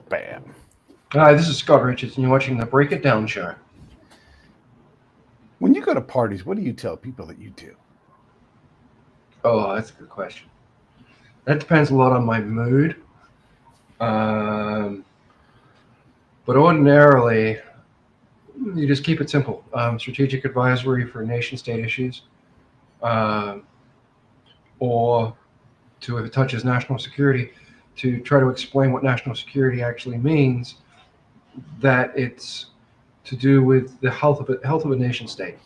Bam. Hi, this is Scott Richards, and you're watching the Break It Down show. When you go to parties, what do you tell people that you do? Oh, that's a good question. That depends a lot on my mood. But ordinarily, you just keep it simple. Strategic advisory for nation-state issues, or if it touches national security, to try to explain what national security actually means, that it's to do with the health of a nation-state.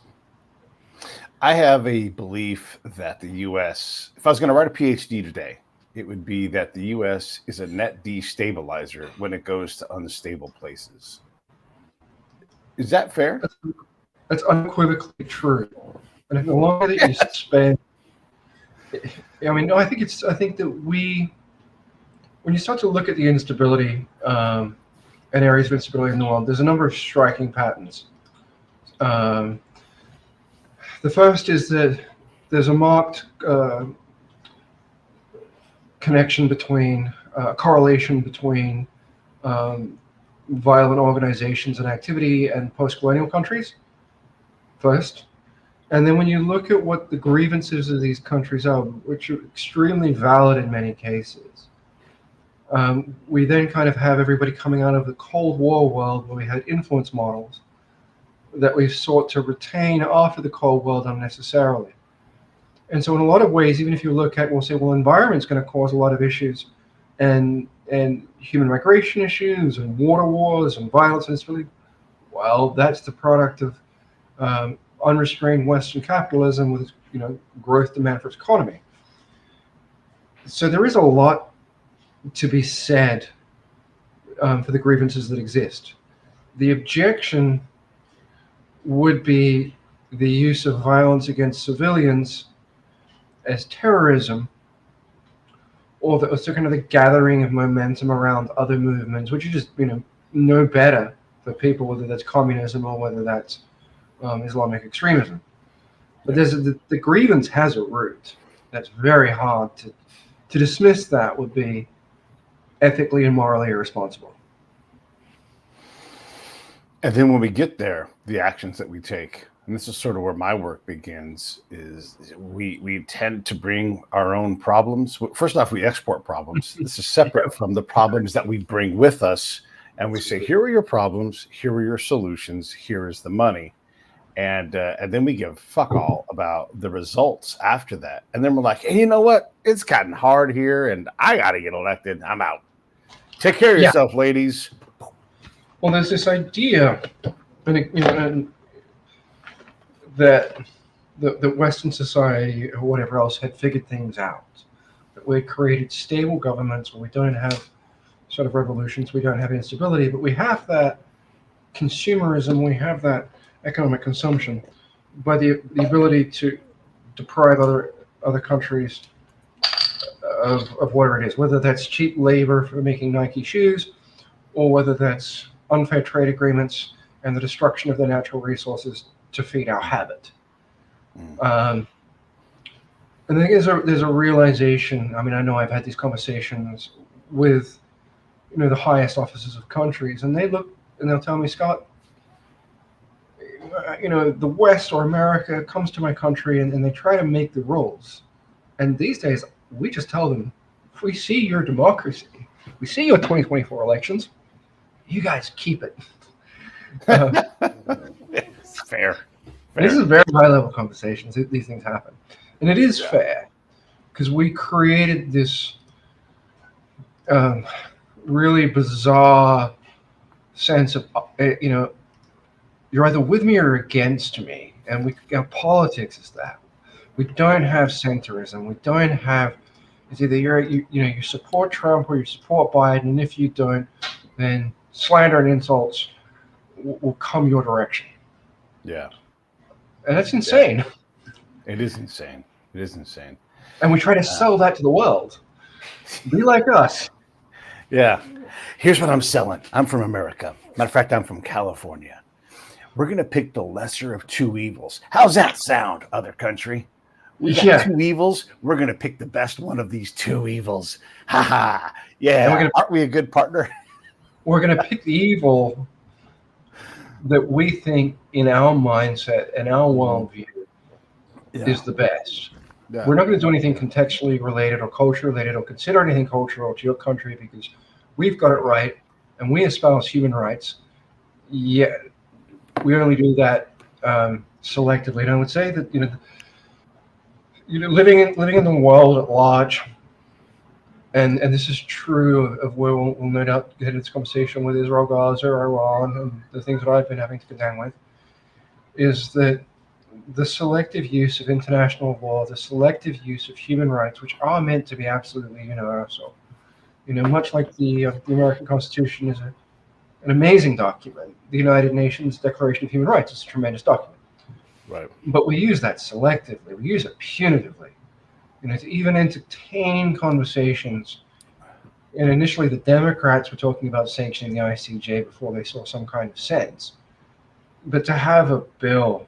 I have a belief that the U.S., if I was going to write a PhD today, it would be that the U.S. is a net destabilizer when it goes to unstable places. Is that fair? That's unequivocally true. And the longer that you spend, I think that when you start to look at the instability and areas of instability in the world, there's a number of striking patterns. The first is that there's a marked correlation between violent organizations and activity and post-colonial countries, first. And then when you look at what the grievances of these countries are, which are extremely valid in many cases, we then kind of have everybody coming out of the Cold War world where we had influence models that we've sought to retain after the Cold War unnecessarily. And so in a lot of ways, even if you look at, we'll say, well, environment's going to cause a lot of issues, and human migration issues and water wars and violence and instability. Well, that's the product of unrestrained Western capitalism with growth demand for its economy. So there is a lot to be said for the grievances that exist. The objection would be the use of violence against civilians as terrorism, or the kind of the gathering of momentum around other movements, which are just no better for people, whether that's communism or whether that's Islamic extremism. But the grievance has a root. That's very hard to dismiss. That would be ethically and morally irresponsible. And then when we get there, the actions that we take, and this is sort of where my work begins, is we tend to bring our own problems. First off, we export problems. This is separate from the problems that we bring with us. And we say, here are your problems, here are your solutions, here is the money. And then we give fuck all about the results after that. And then we're like, hey, you know what? It's gotten hard here, and I got to get elected. I'm out. Take care of yourself, ladies. Well, there's this idea, that the Western society or whatever else had figured things out, that we created stable governments where we don't have sort of revolutions, we don't have instability, but we have that consumerism, we have that economic consumption by the ability to deprive other countries of whatever it is, whether that's cheap labor for making Nike shoes, or whether that's unfair trade agreements and the destruction of the natural resources to feed our habit. And I think there's a realization. I know I've had these conversations with the highest officers of countries, and they look and they'll tell me, Scott, the West or America comes to my country and they try to make the rules. And these days, we just tell them, if we see your democracy, we see your 2024 elections, you guys keep it. Fair. This is very high-level conversations. These things happen. And it is fair, because we created this really bizarre sense of, you're either with me or against me. And our politics is that. We don't have centrism. We don't have, it's either you support Trump or you support Biden, and if you don't, then slander and insults will come your direction. Yeah. And that's insane. Yeah. It is insane. And we try to sell that to the world. Be like us. Yeah. Here's what I'm selling. I'm from America. Matter of fact, I'm from California. We're going to pick the lesser of two evils. How's that sound, other country? We got two evils. We're going to pick the best one of these two evils. Ha ha. Yeah. Aren't we a good partner? we're going to pick the evil that we think in our mindset and our worldview is the best. Yeah. We're not going to do anything contextually related or culture related or consider anything cultural to your country because we've got it right and we espouse human rights. Yeah, we only do that selectively. And I would say that living in the world at large, and this is true of where we'll no doubt get into this conversation with Israel, Gaza, Iran, and the things that I've been having to contend with, is that the selective use of international law, the selective use of human rights, which are meant to be absolutely universal, much like the American Constitution is an amazing document. The United Nations Declaration of Human Rights is a tremendous document. Right. But we use that selectively. We use it punitively. To even entertain conversations. And initially, the Democrats were talking about sanctioning the ICJ before they saw some kind of sense. But to have a bill,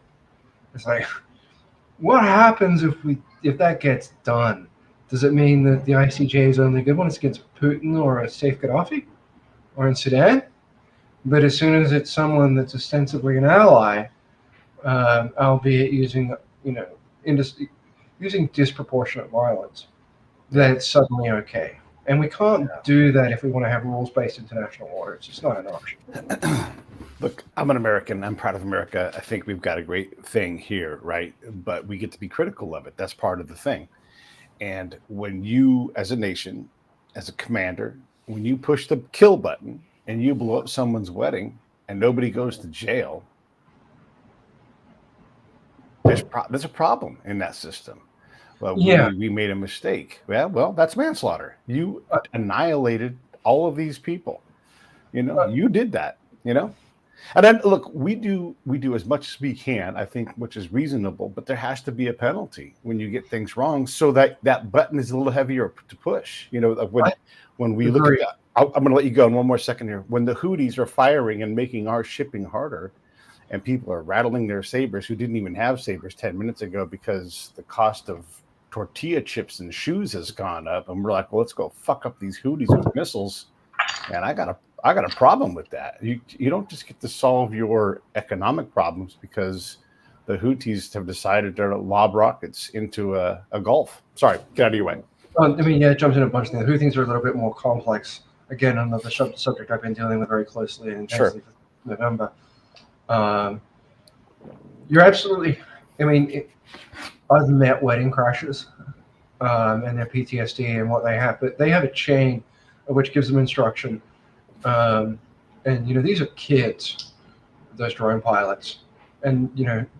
it's like, what happens if that gets done? Does it mean that the ICJ is only good when it's against Putin or a safe Gaddafi or in Sudan? But as soon as it's someone that's ostensibly an ally, albeit using using disproportionate violence, that it's suddenly okay. And we can't do that if we want to have rules-based international order. It's just not an option. Look, I'm an American. I'm proud of America. I think we've got a great thing here, right? But we get to be critical of it. That's part of the thing. And when you, as a nation, as a commander, when you push the kill button and you blow up someone's wedding and nobody goes to jail, there's a problem in that system. Well, we made a mistake. Well, that's manslaughter. You annihilated all of these people. You did that. And then look, we do as much as we can, I think, which is reasonable. But there has to be a penalty when you get things wrong, so that button is a little heavier to push. When we look at that, I'm going to let you go in one more second here. When the Houthis are firing and making our shipping harder, and people are rattling their sabers who didn't even have sabers 10 minutes ago because the cost of tortilla chips and shoes has gone up, and we're like, well, let's go fuck up these Houthis with missiles. And I got a problem with that. You don't just get to solve your economic problems because the Houthis have decided to lob rockets into a Gulf. Sorry, get out of your way. It jumps in a bunch of things. The Houthis are a little bit more complex. Again, another subject I've been dealing with very closely and intensely for November. You're absolutely. I've met wedding crashers and their PTSD and what they have, but they have a chain which gives them instruction. And these are kids, those drone pilots, and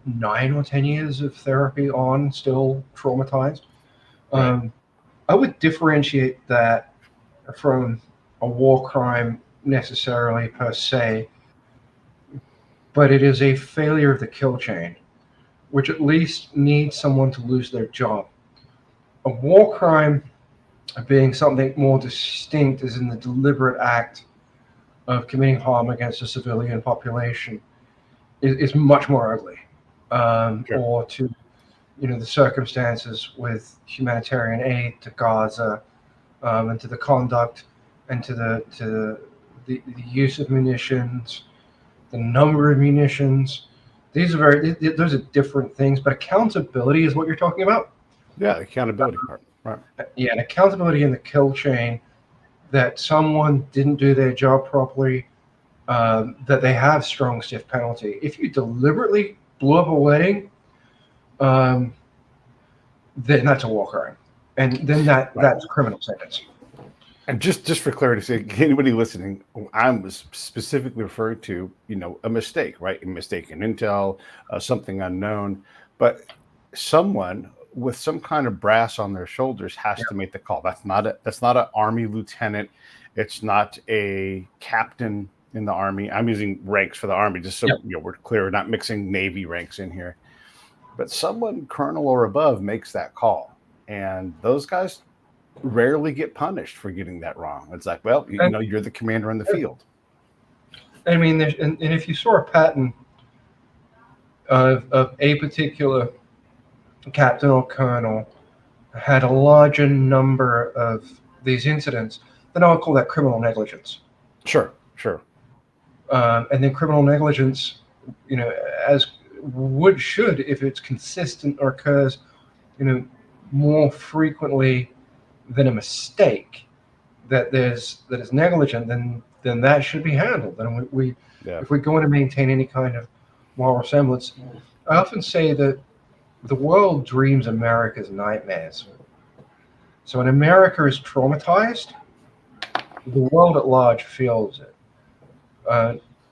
9 or 10 years of therapy on, still traumatized. Right. I would differentiate that from a war crime necessarily per se, but it is a failure of the kill chain, which at least needs someone to lose their job. A war crime being something more distinct is in the deliberate act of committing harm against a civilian population is much more ugly. Or to, the circumstances with humanitarian aid to Gaza, and to the conduct and to the use of munitions, the number of munitions. Those are different things, but accountability is what you're talking about. Yeah, the accountability part. Right. Yeah, and accountability in the kill chain, that someone didn't do their job properly, that they have strong, stiff penalty. If you deliberately blew up a wedding, then that's a war crime, and then that's a criminal sentence. And just for clarity's sake, anybody listening, I was specifically referring to, a mistake, right? A mistake in intel, something unknown, but someone with some kind of brass on their shoulders has to make the call. That's not an Army lieutenant. It's not a captain in the Army. I'm using ranks for the Army just so we're clear. We're not mixing Navy ranks in here. But someone colonel or above makes that call, and those guys rarely get punished for getting that wrong. It's like, well, you're the commander in the field. And if you saw a pattern of a particular captain or colonel had a larger number of these incidents, then I would call that criminal negligence. Sure. Sure. And then criminal negligence, as should, if it's consistent or occurs, more frequently than a mistake that is negligent, then that should be handled. And if we're going to maintain any kind of moral semblance, I often say that the world dreams America's nightmares. So when America is traumatized, the world at large feels it.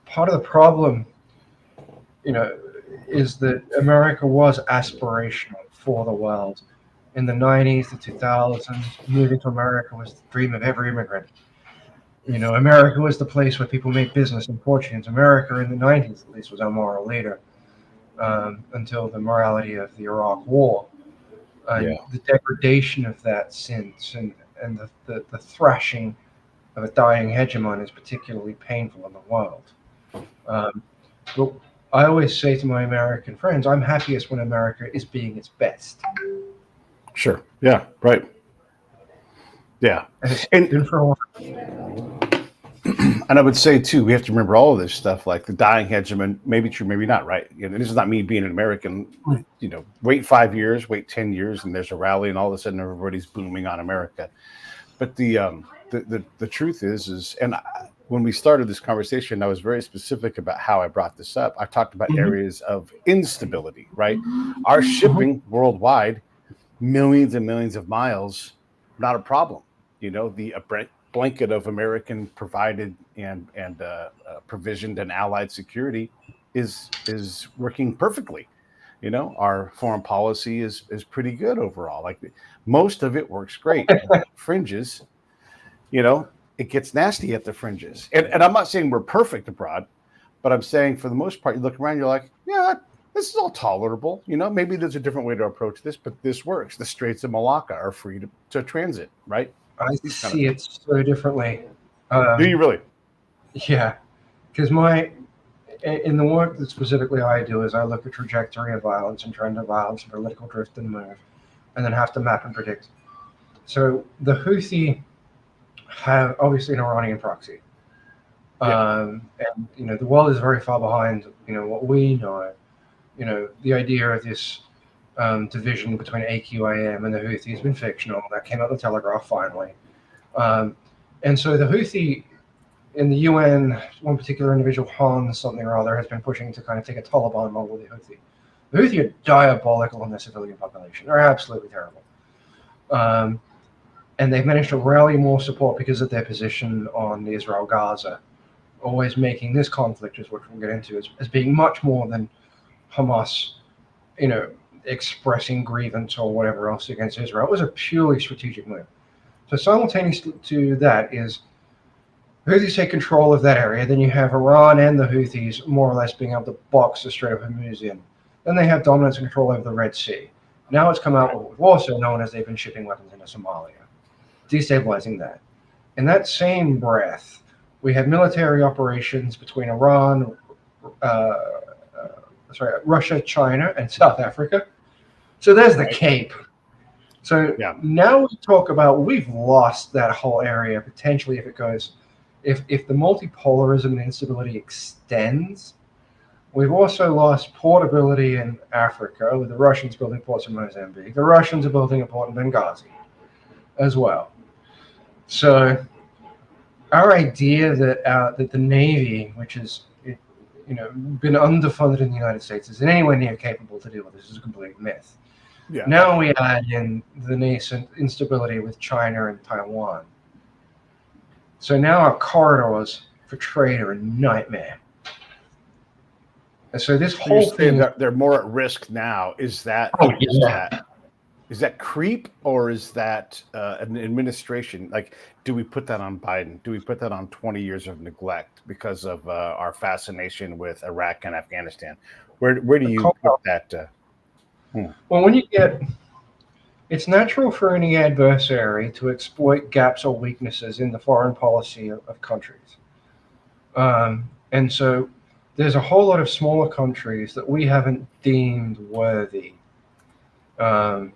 Part of the problem, is that America was aspirational for the world. In the 90s, the 2000s, moving to America was the dream of every immigrant. America was the place where people made business and fortunes. America in the 90s, at least, was our moral leader until the morality of the Iraq War. The degradation of that since, and the thrashing of a dying hegemon is particularly painful in the world. But I always say to my American friends, I'm happiest when America is being its best. Sure. Yeah. Right. Yeah. And for a while. And I would say too, we have to remember all of this stuff, like the dying hegemon, maybe true, maybe not, right? This is not me being an American. Wait 5 years, wait 10 years, and there's a rally, and all of a sudden everybody's booming on America. But the truth is, and when we started this conversation, I was very specific about how I brought this up. I talked about areas of instability, right? Our shipping worldwide, millions and millions of miles, not a problem. The blanket of American provided and provisioned and allied security is working perfectly. Our foreign policy is pretty good overall. Like most of it works great. Fringes, it gets nasty at the fringes. And I'm not saying we're perfect abroad, but I'm saying for the most part, you look around, you're like, yeah, this is all tolerable. Maybe there's a different way to approach this, but this works. The Straits of Malacca are free to transit, right? I see it so differently. Do you really? Yeah, because in the work that specifically I do is I look at trajectory of violence and trend of violence and political drift and move, and then have to map and predict. So the Houthi have obviously an Iranian proxy. And the world is very far behind what we know. The idea of this division between AQIM and the Houthi has been fictional. That came out in the Telegraph finally. And so the Houthi in the UN, one particular individual, Han something or other, has been pushing to kind of take a Taliban model with the Houthi. The Houthi are diabolical in their civilian population. They're absolutely terrible. And they've managed to rally more support because of their position on the Israel-Gaza, always making this conflict, which we'll get into, as being much more than Hamas, expressing grievance or whatever else against Israel. It was a purely strategic move. So simultaneous to that is Houthis take control of that area. Then you have Iran and the Houthis more or less being able to box the Strait of Hormuz in. Then they have dominance and control over the Red Sea. Now it's come out what we've also known as they've been shipping weapons into Somalia, destabilizing that. In that same breath, we have military operations between Iran, Russia, China, and South Africa. So there's the Cape. So now we talk about we've lost that whole area potentially if it goes, if the multipolarism and instability extends. We've also lost portability in Africa with the Russians building ports in Mozambique. The Russians are building a port in Benghazi as well. So our idea that the Navy, which has been underfunded in the United States, is in any way near capable to deal with this is a complete myth. Yeah. Now we add in the nascent instability with China and Taiwan. So now our corridors for trade are a nightmare. And so this whole thing, that they're more at risk now. Is that is that creep, or is that an administration? Like, do we put that on Biden? Do we put that on 20 years of neglect because of our fascination with Iraq and Afghanistan? Where do you put that? Well, when you get, it's natural for any adversary to exploit gaps or weaknesses in the foreign policy of countries. And so there's a whole lot of smaller countries that we haven't deemed worthy, or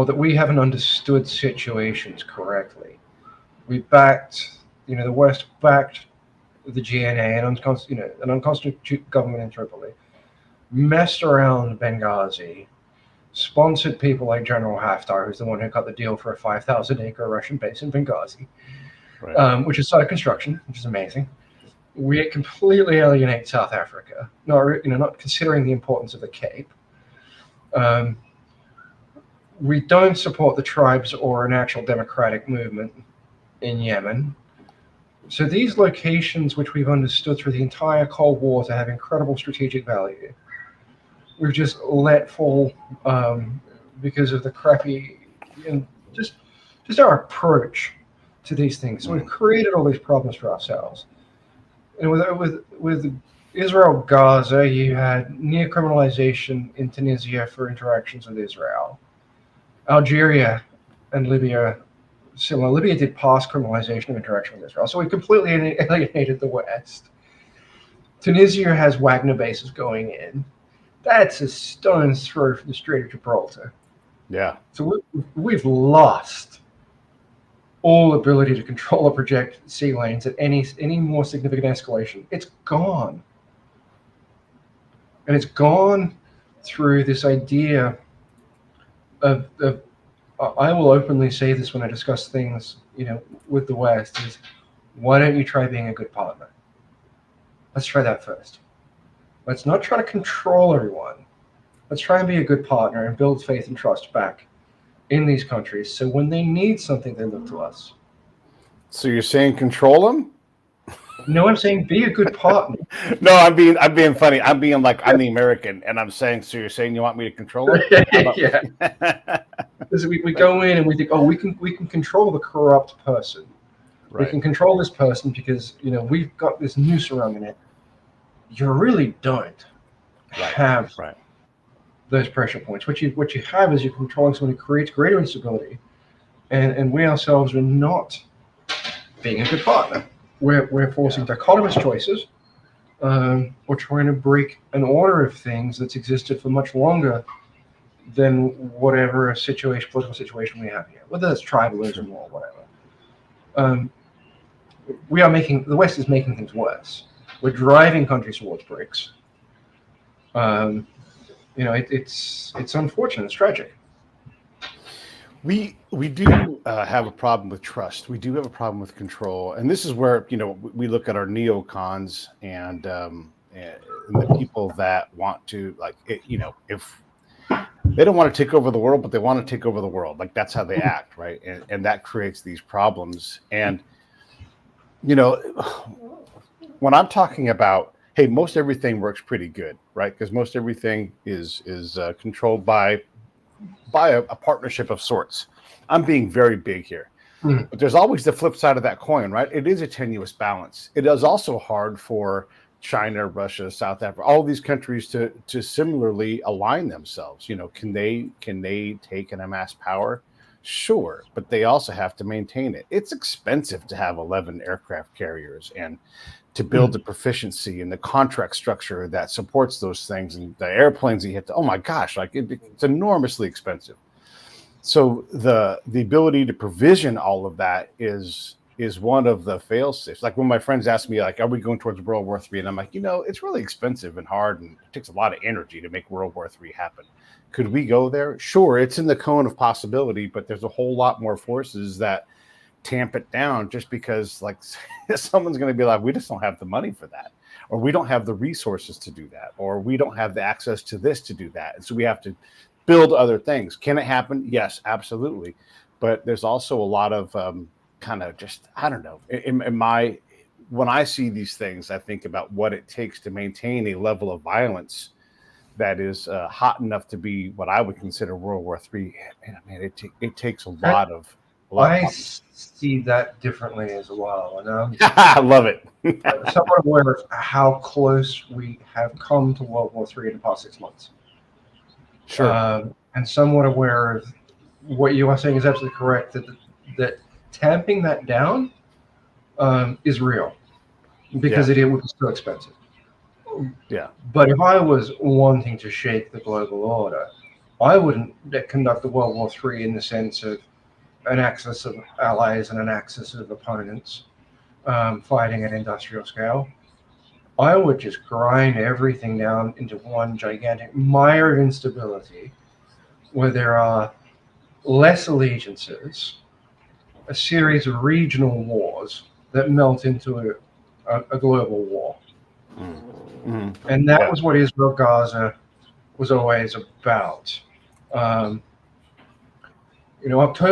that we haven't understood situations correctly. We backed, the West backed the GNA, an unconstitutional government in Tripoli, messed around Benghazi, sponsored people like General Haftar, who's the one who got the deal for a 5,000-acre Russian base in Benghazi, Right. which is started construction, which is amazing. We completely alienate South Africa, not considering the importance of the Cape. We don't support the tribes or an actual democratic movement in Yemen. So these locations, which we've understood through the entire Cold War to have incredible strategic value, we've just let fall because of the crappy, just our approach to these things. So we've created all these problems for ourselves. And with Israel Gaza, you had near criminalization in Tunisia for interactions with Israel. Algeria and Libya, similar. Libya did pass criminalization of interaction with Israel. So we completely alienated the West. Tunisia has Wagner bases going in. That's a stone's throw from the Strait of Gibraltar. Yeah. So we've lost all ability to control or project sea lanes at any more significant escalation. It's gone. And it's gone through this idea of I will openly say this when I discuss things, with the West, is why don't you try being a good partner? Let's try that first. Let's not try to control everyone. Let's try and be a good partner and build faith and trust back in these countries. So when they need something, they look to us. So you're saying control them? No, I'm saying be a good partner. No, I'm being funny. I'm being like, I'm the American, and I'm saying, so you're saying you want me to control them? Yeah. We go in and we think, we can control the corrupt person. Right. We can control this person because we've got this noose around it. You really don't have those pressure points. What you have is you're controlling someone who creates greater instability, and we ourselves are not being a good partner. We're forcing dichotomous choices. We're trying to break an order of things that's existed for much longer than whatever political situation we have here, whether it's tribalism or whatever. The West is making things worse. We're driving countries towards BRICS. It's unfortunate. It's tragic. We do have a problem with trust. We do have a problem with control, and this is where we look at our neocons and the people that want to if they don't want to take over the world, but they want to take over the world. Like that's how they act, right? And that creates these problems. And when I'm talking about, hey, most everything works pretty good, right? Because most everything is controlled by a partnership of sorts. I'm being very big here. But there's always the flip side of that coin, right? It is a tenuous balance. It is also hard for China, Russia, South Africa, all these countries to similarly align themselves. Can they take and amass power? Sure, but they also have to maintain it. It's expensive to have 11 aircraft carriers and to build the proficiency and the contract structure that supports those things and the airplanes that you have to. Oh my gosh, it's enormously expensive. So the ability to provision all of that is one of the fail safes. Like when my friends ask me, are we going towards World War III? And I'm like, it's really expensive and hard, and it takes a lot of energy to make World War III happen. Could we go there? Sure, it's in the cone of possibility, but there's a whole lot more forces that tamp it down just because someone's going to be like, we just don't have the money for that, or we don't have the resources to do that, or we don't have the access to this to do that. And so we have to build other things. Can it happen? Yes, absolutely. But there's also a lot of kind of just, I don't know, when I see these things, I think about what it takes to maintain a level of violence that is hot enough to be what I would consider World War III. Man, it takes a lot of. I see that differently as well, and I love it. I'm somewhat aware of how close we have come to World War III in the past 6 months. Sure, and somewhat aware of what you are saying is absolutely correct. That tamping that down is real because it would be so expensive. Yeah. But if I was wanting to shake the global order, I wouldn't conduct the World War III in the sense of an axis of allies and an axis of opponents. fighting at industrial scale. I would just grind everything down into one gigantic mire of instability where there are less allegiances, a series of regional wars that melt into a global war. Mm-hmm. And that was what Israel Gaza was always about. October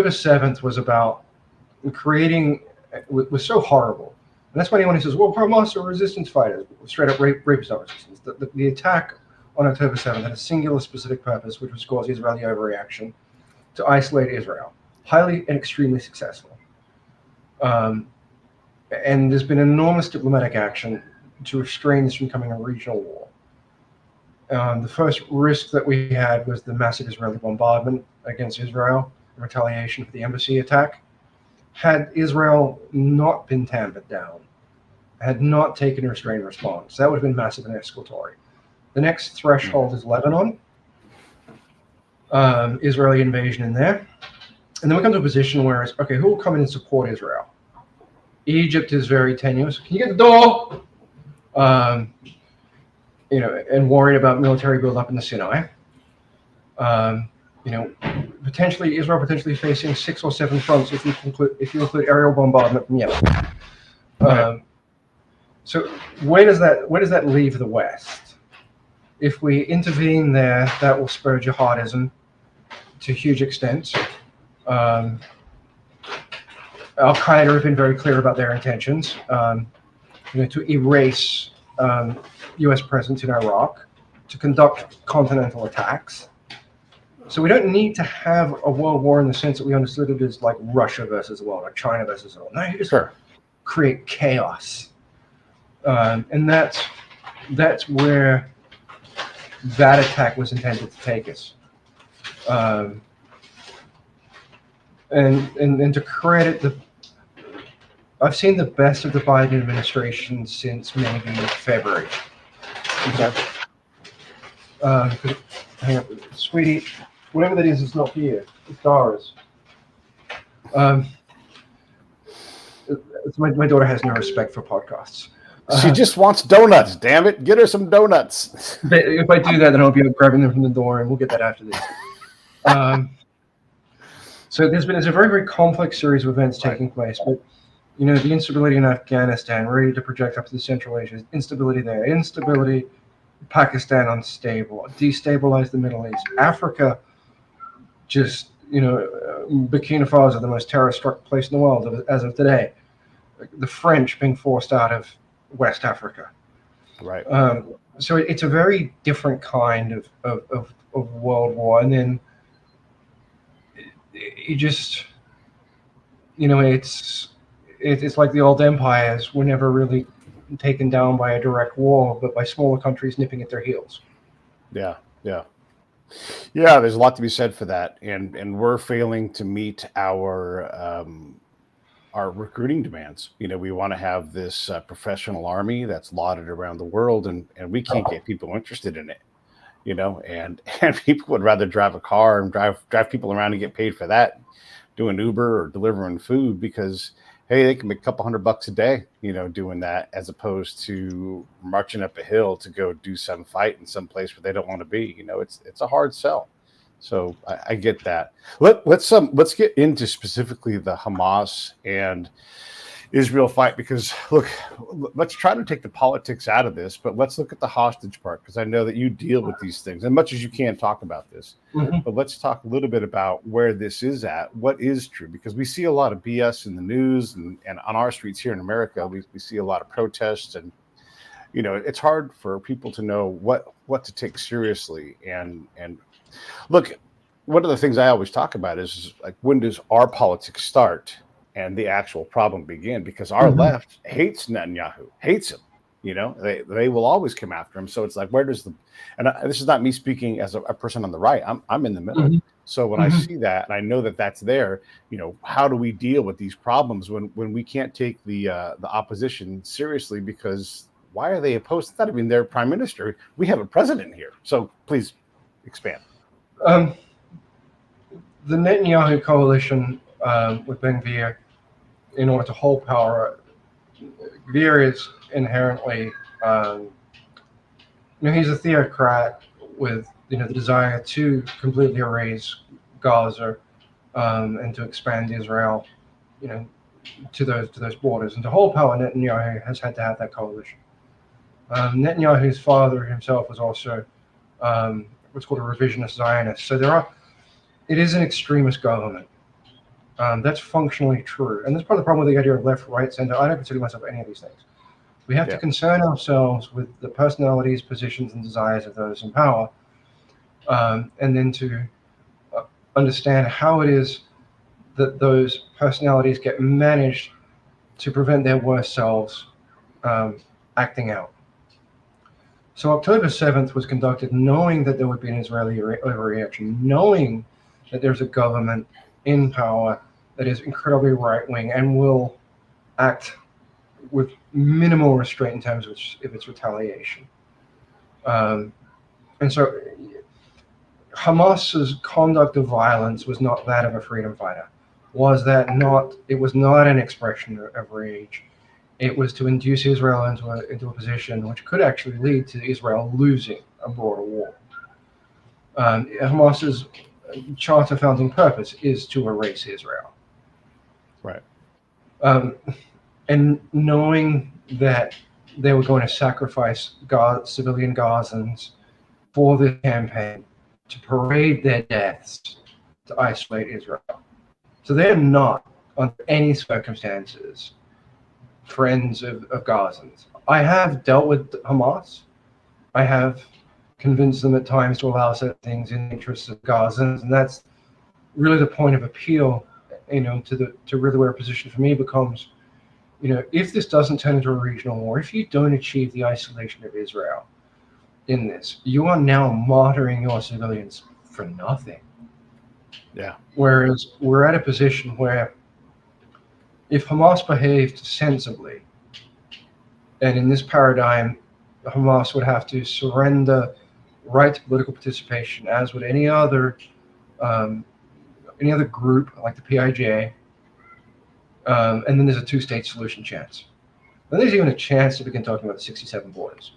7th was about creating, was so horrible. And that's when anyone who says, well, Hamas are resistance fighters, straight up rapists not resistance. The attack on October 7th had a singular specific purpose, which was to cause Israeli overreaction to isolate Israel. Highly and extremely successful. And there's been enormous diplomatic action to restrain this from becoming a regional war. The first risk that we had was the massive Israeli bombardment against Israel in retaliation for the embassy attack. Had Israel not been tampered down, had not taken a restrained response, that would have been massive and escalatory. The next threshold is Lebanon, Israeli invasion in there. And then we come to a position where it's, okay, who will come in and support Israel? Egypt is very tenuous. Can you get the door? And worried about military buildup in the Sinai. Israel potentially facing 6 or 7 fronts if you include aerial bombardment from Yemen. So where does that leave the West? If we intervene there, that will spur jihadism to a huge extent. Al Qaeda have been very clear about their intentions, to erase U.S. presence in Iraq, to conduct continental attacks. So we don't need to have a world war in the sense that we understood it as like Russia versus the world, or China versus the world. No, you just create chaos, and that's where that attack was intended to take us. And to credit I've seen the best of the Biden administration since maybe February. Okay. Hang on, sweetie, whatever that is, it's not here. It's Doris. My daughter has no respect for podcasts. She just wants donuts. Damn it! Get her some donuts. If I do that, then I'll be grabbing them from the door, and we'll get that after this. So there's a very, very complex series of events taking place, but the instability in Afghanistan, ready to project up to the Central Asia, instability there, instability, Pakistan unstable, destabilize the Middle East, Africa, just Burkina Faso, the most terror-struck place in the world as of today, the French being forced out of West Africa. Right. So it's a very different kind of world war, and then you just, it's like the old empires were never really taken down by a direct war, but by smaller countries nipping at their heels. Yeah. There's a lot to be said for that, and we're failing to meet our recruiting demands. We want to have this professional army that's lauded around the world, and we can't get people interested in it. And people would rather drive a car and drive people around and get paid for that, doing Uber or delivering food, because hey, they can make a couple $100 a day, doing that, as opposed to marching up a hill to go do some fight in some place where they don't want to be. It's a hard sell. So I get that. Let's get into specifically the Hamas and Israel fight, because look, let's try to take the politics out of this, but let's look at the hostage part, because I know that you deal with these things, and much as you can talk about this, but let's talk a little bit about where this is at, what is true, because we see a lot of BS in the news, and on our streets here in America, we see a lot of protests, and it's hard for people to know what to take seriously. And look, one of the things I always talk about is like, when does our politics start and the actual problem begin? Because our left hates Netanyahu, hates him. They will always come after him. So it's like, where does this is not me speaking as a person on the right. I'm in the middle. So when I see that, and I know that that's there, how do we deal with these problems when we can't take the opposition seriously? Because why are they opposed? It's not even their prime minister. We have a president here. So please expand. The Netanyahu coalition with Ben Gvir, in order to hold power, Veer is inherently, he's a theocrat with the desire to completely erase Gaza and to expand Israel, you know, to those borders, and to hold power. Netanyahu has had to have that coalition. Netanyahu's father himself was also what's called a revisionist Zionist. So it is an extremist government. That's functionally true, and that's part of the problem with the idea of left, right, center. I don't consider myself any of these things. We have to concern ourselves with the personalities, positions, and desires of those in power, and then to understand how it is that those personalities get managed to prevent their worst selves acting out. So October 7th was conducted knowing that there would be an Israeli overreaction, knowing that there's a government in power that is incredibly right-wing and will act with minimal restraint in terms of its retaliation. And so Hamas's conduct of violence was not that of a freedom fighter. It was not an expression of rage. It was to induce Israel into a position which could actually lead to Israel losing a broader war. Hamas's charter founding purpose is to erase Israel. Right. And knowing that they were going to sacrifice civilian Gazans for this campaign, to parade their deaths, to isolate Israel. So they're not, under any circumstances, friends of Gazans. I have dealt with Hamas. I have convinced them at times to allow certain things in the interests of Gazans, and that's really the point of appeal, to really where a position for me becomes, if this doesn't turn into a regional war, if you don't achieve the isolation of Israel in this, you are now martyring your civilians for nothing. Yeah. Whereas we're at a position where if Hamas behaved sensibly, and in this paradigm, Hamas would have to surrender right to political participation, as would any other group like the PIJ, and then there's a two-state solution chance. Then there's even a chance to begin talking about the 67 borders.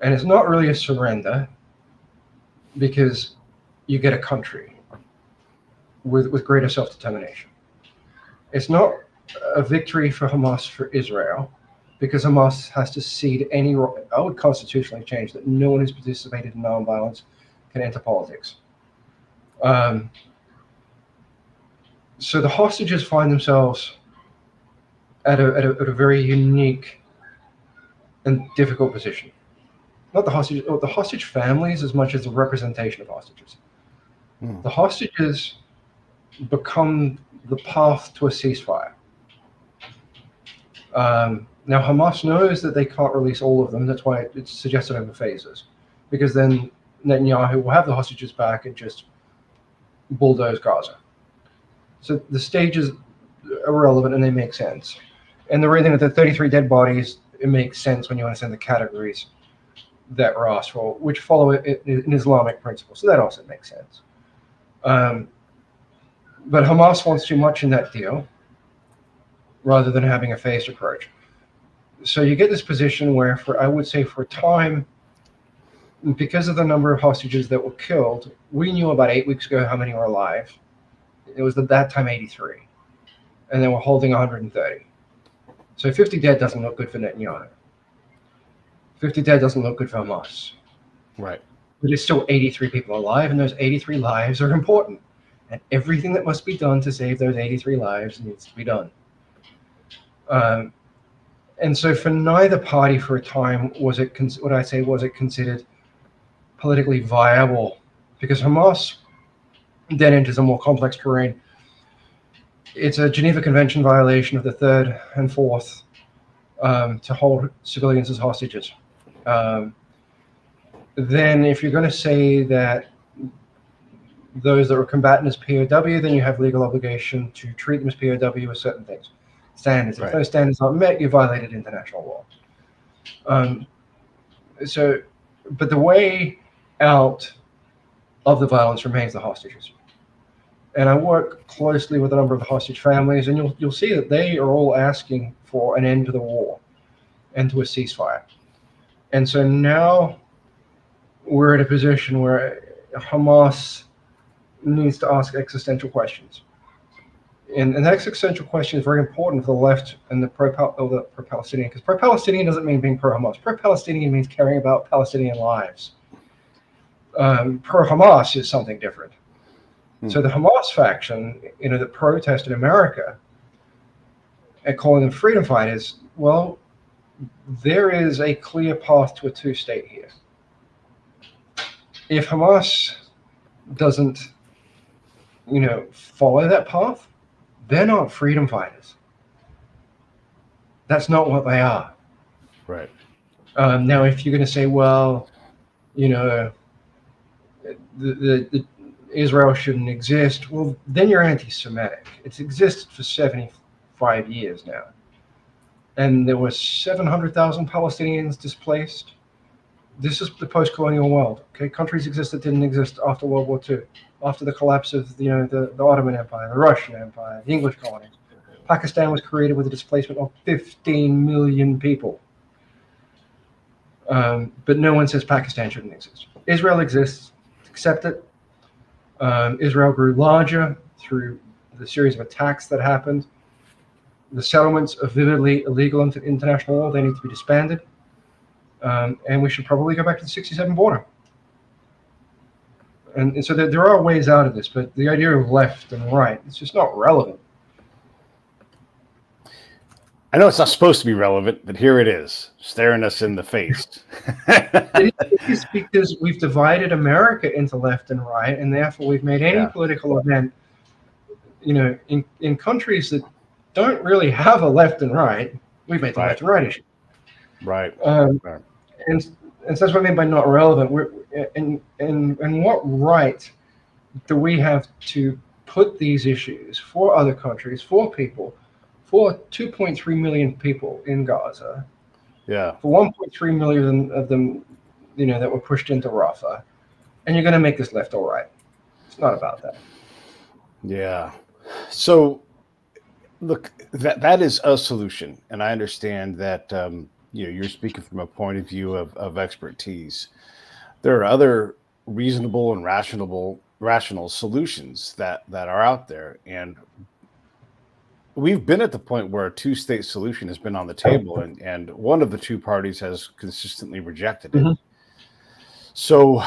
And it's not really a surrender, because you get a country with greater self-determination. It's not a victory for Hamas for Israel, because Hamas has to cede any role. I would constitutionally change that no one who's participated in nonviolence can enter politics. So the hostages find themselves at a very unique and difficult position. Not the hostage families as much as the representation of hostages. The hostages become the path to a ceasefire. Now Hamas knows that they can't release all of them. That's why it's suggested over phases, because then Netanyahu will have the hostages back and just bulldoze Gaza. So the stages are relevant and they make sense. And the reason that the 33 dead bodies, it makes sense when you understand the categories that were asked for, which follow an Islamic principle. So that also makes sense. But Hamas wants too much in that deal rather than having a phased approach. So you get this position where, I would say for a time, because of the number of hostages that were killed, we knew about 8 weeks ago how many were alive. It was at that time 83. And then we're holding 130. So 50 dead doesn't look good for Netanyahu. 50 dead doesn't look good for Hamas. Right. But there's still 83 people alive, and those 83 lives are important. And everything that must be done to save those 83 lives needs to be done. And so for neither party for a time was it considered politically viable, because Hamas then enters a more complex terrain. It's a Geneva Convention violation of the 3rd and 4th to hold civilians as hostages. Then if you're going to say that those that were combatant as POW, then you have legal obligation to treat them as POW with certain things. Standards. Right. If those standards aren't met, you violated international law. But the way out of the violence remains the hostages. And I work closely with a number of the hostage families, and you'll see that they are all asking for an end to the war and to a ceasefire. And so now we're in a position where Hamas needs to ask existential questions. And the existential question is very important for the left and the pro-Palestinian, because pro-Palestinian doesn't mean being pro-Hamas. Pro-Palestinian means caring about Palestinian lives. Pro-Hamas is something different. So the Hamas faction, that protest in America and calling them freedom fighters, well, there is a clear path to a two-state here. If Hamas doesn't, follow that path, they're not freedom fighters. That's not what they are. Right. Now, if you're going to say, well, the Israel shouldn't exist, well, then you're anti-Semitic. It's existed for 75 years now. And there were 700,000 Palestinians displaced. This is the post-colonial world. Okay, countries exist that didn't exist after World War II, after the collapse of the Ottoman Empire, the Russian Empire, the English colonies. Pakistan was created with a displacement of 15 million people. But no one says Pakistan shouldn't exist. Israel exists. Accept it. Israel grew larger through the series of attacks that happened. The settlements are vividly illegal under international law. They need to be disbanded. And we should probably go back to the 67 border. And so there are ways out of this, but the idea of left and right, it's just not relevant. I know it's not supposed to be relevant, but here it is, staring us in the face. It is because we've divided America into left and right, and therefore we've made any political event, in countries that don't really have a left and right, we've made the left and right issue. Right. And so that's what I mean by not relevant. And what right do we have to put these issues for other countries, for people, for 2.3 million people in Gaza, for 1.3 million of them, that were pushed into Rafah, and you're going to make this left or right? It's not about that. Yeah. So, look, that is a solution, and I understand that. You're speaking from a point of view of expertise. There are other reasonable and rational solutions that are out there, and we've been at the point where a two-state solution has been on the table, and one of the two parties has consistently rejected it. So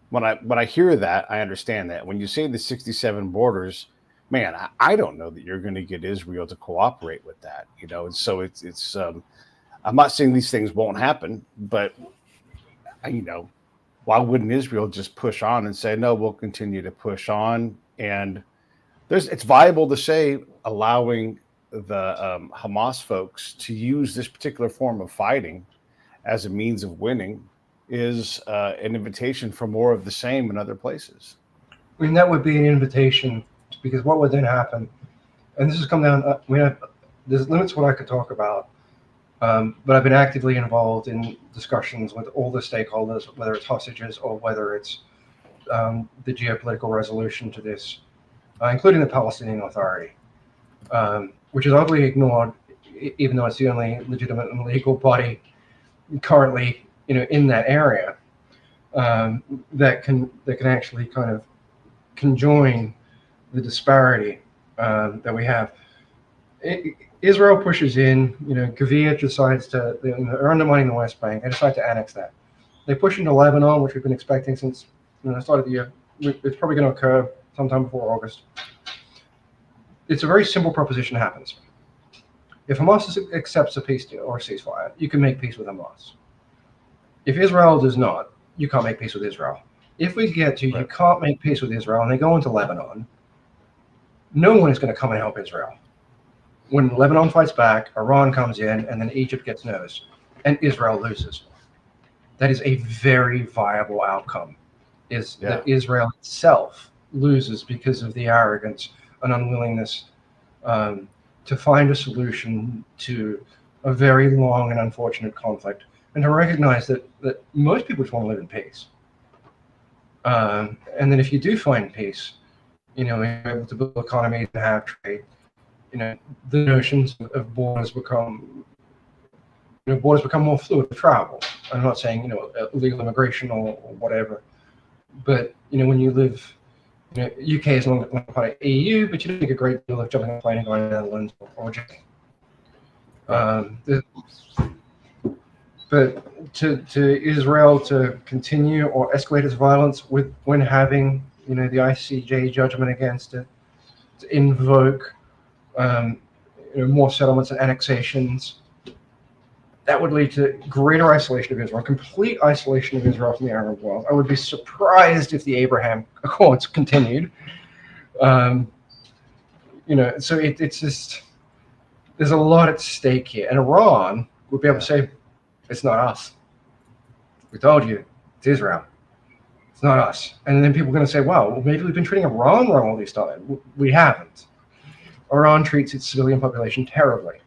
when I hear that, I understand that. When you say the 67 borders, man, I don't know that you're going to get Israel to cooperate with that, and so it's I'm not saying these things won't happen, but why wouldn't Israel just push on and say, no, we'll continue to push on? And it's viable to say allowing the Hamas folks to use this particular form of fighting as a means of winning is an invitation for more of the same in other places. I mean, that would be an invitation, because what would then happen, and this has come down, there's limits what I could talk about. But I've been actively involved in discussions with all the stakeholders, whether it's hostages or whether it's the geopolitical resolution to this, including the Palestinian Authority, which is oddly ignored, even though it's the only legitimate and legal body currently, in that area, that can actually kind of conjoin the disparity that we have. Israel pushes in, Gavir decides they're undermining the West Bank. They decide to annex that. They push into Lebanon, which we've been expecting since the start of the year. It's probably going to occur sometime before August. It's a very simple proposition that happens. If Hamas accepts a peace deal or a ceasefire, you can make peace with Hamas. If Israel does not, you can't make peace with Israel. If we get to you can't make peace with Israel and they go into Lebanon, no one is going to come and help Israel. When Lebanon fights back, Iran comes in, and then Egypt gets nose, and Israel loses. That is a very viable outcome, that Israel itself loses because of the arrogance and unwillingness to find a solution to a very long and unfortunate conflict, and to recognize that most people just want to live in peace. And then if you do find peace, you're able to build economies and have trade, the notions of borders become more fluid to travel. I'm not saying illegal immigration or whatever, but when you live, UK is not part of EU, but you don't make a great deal of jumping on a plane and going to the Netherlands or Germany. But to Israel to continue or escalate its violence when having the ICJ judgment against it, to invoke more settlements and annexations, that would lead to greater isolation of Israel, complete isolation of Israel from the Arab world. I would be surprised if the Abraham Accords continued. So it's just, there's a lot at stake here, and Iran would be able to say, it's not us. We told you, it's Israel. It's not us. And then people are going to say, well, maybe we've been treating Iran wrong all this time. We haven't. Iran treats its civilian population terribly.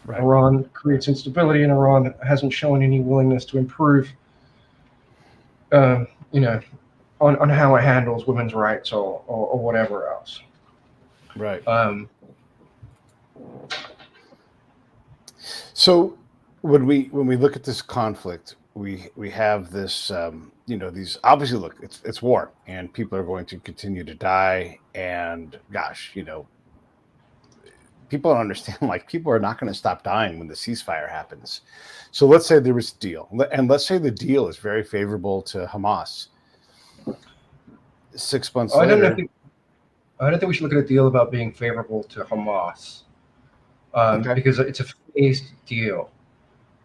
Right. Iran creates instability, and Iran hasn't shown any willingness to improve, on how it handles women's rights or whatever else. Right. So when we look at this conflict, we have this, these, obviously, look, it's war, and people are going to continue to die, and gosh, people don't understand, like, people are not going to stop dying when the ceasefire happens. So let's say there was a deal, and let's say the deal is very favorable to Hamas. 6 months later, I don't think we should look at a deal about being favorable to Hamas, because it's a phased deal.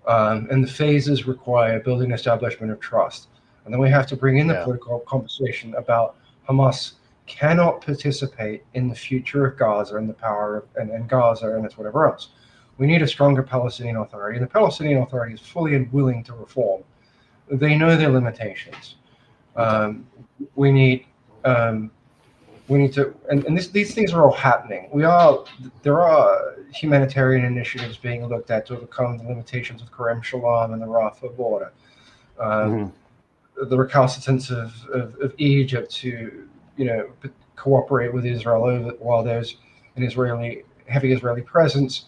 And the phases require building establishment of trust. And then we have to bring in the political conversation about Hamas cannot participate in the future of Gaza and the power of and Gaza and its whatever else. We need a stronger Palestinian Authority, and the Palestinian Authority is fully and willing to reform. They know their limitations. We need to, and these things are all happening. There are humanitarian initiatives being looked at to overcome the limitations of Kerem Shalom and the Rafah border. The recalcitrance of Egypt to cooperate with Israel while there's an heavy Israeli presence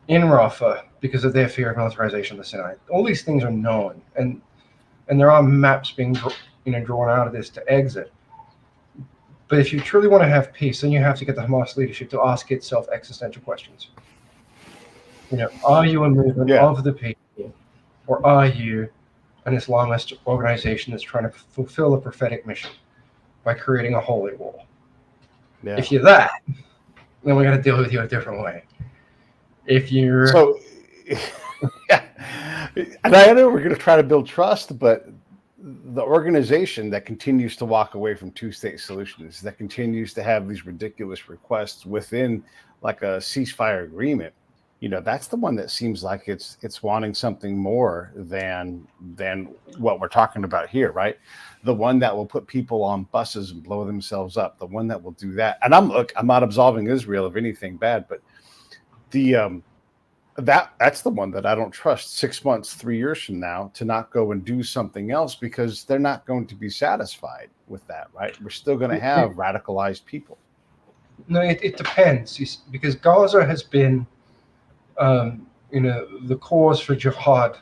in Rafah because of their fear of militarization of the Sinai. All these things are known, and there are maps being drawn out of this to exit. But if you truly want to have peace, then you have to get the Hamas leadership to ask itself existential questions. Are you a movement of the people, or are you an Islamist organization that's trying to fulfill a prophetic mission by creating a holy wall? Yeah. If you're that, then we got to deal with you a different way. If you're and I know we're going to try to build trust, but the organization that continues to walk away from two-state solutions, that continues to have these ridiculous requests within like a ceasefire agreement, that's the one that seems like it's wanting something more than what we're talking about here, right? The one that will put people on buses and blow themselves up, the one that will do that. And I'm not absolving Israel of anything bad, but that's the one that I don't trust 6 months, 3 years from now to not go and do something else, because they're not going to be satisfied with that, right? We're still going to have radicalized people. No, it depends, because Gaza has been, the cause for jihad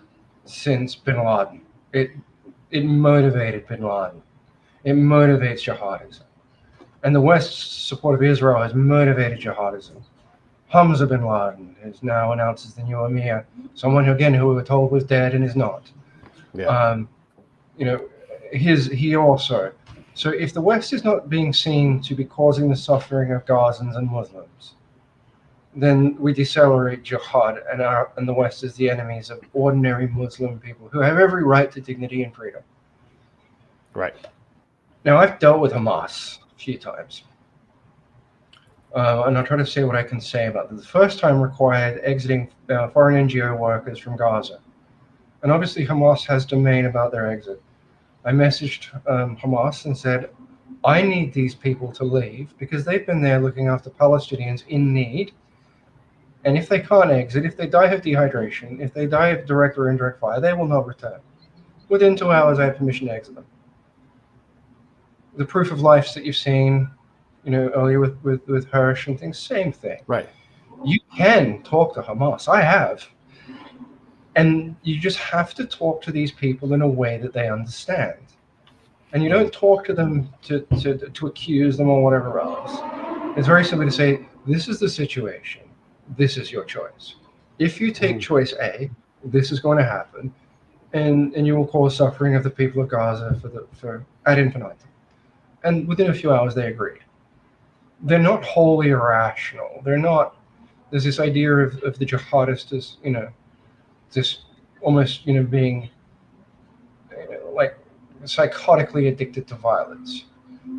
since bin Laden. It motivated bin Laden. It motivates jihadism. And the West's support of Israel has motivated jihadism. Hamza bin Laden is now announced as the new Emir, someone who we were told was dead and is not. Yeah. He also. So if the West is not being seen to be causing the suffering of Gazans and Muslims, then we decelerate jihad, and the West is the enemies of ordinary Muslim people who have every right to dignity and freedom. Right. Now, I've dealt with Hamas a few times. And I'll try to say what I can say about this. The first time required exiting foreign NGO workers from Gaza. And obviously Hamas has domain about their exit. I messaged Hamas and said, I need these people to leave because they've been there looking after Palestinians in need. And if they can't exit, if they die of dehydration, if they die of direct or indirect fire, they will not return. Within 2 hours, I had permission to exit them. The proof of lives that you've seen, earlier with Hirsch and things, same thing. Right. You can talk to Hamas. I have. And you just have to talk to these people in a way that they understand. And you don't talk to them to accuse them or whatever else. It's very simply to say, this is the situation. This is your choice. If you take choice A, this is going to happen, and you will cause suffering of the people of Gaza for ad infinitum. And within a few hours, they agreed. They're not wholly irrational. They're not. There's this idea of the jihadists as this almost being like psychotically addicted to violence.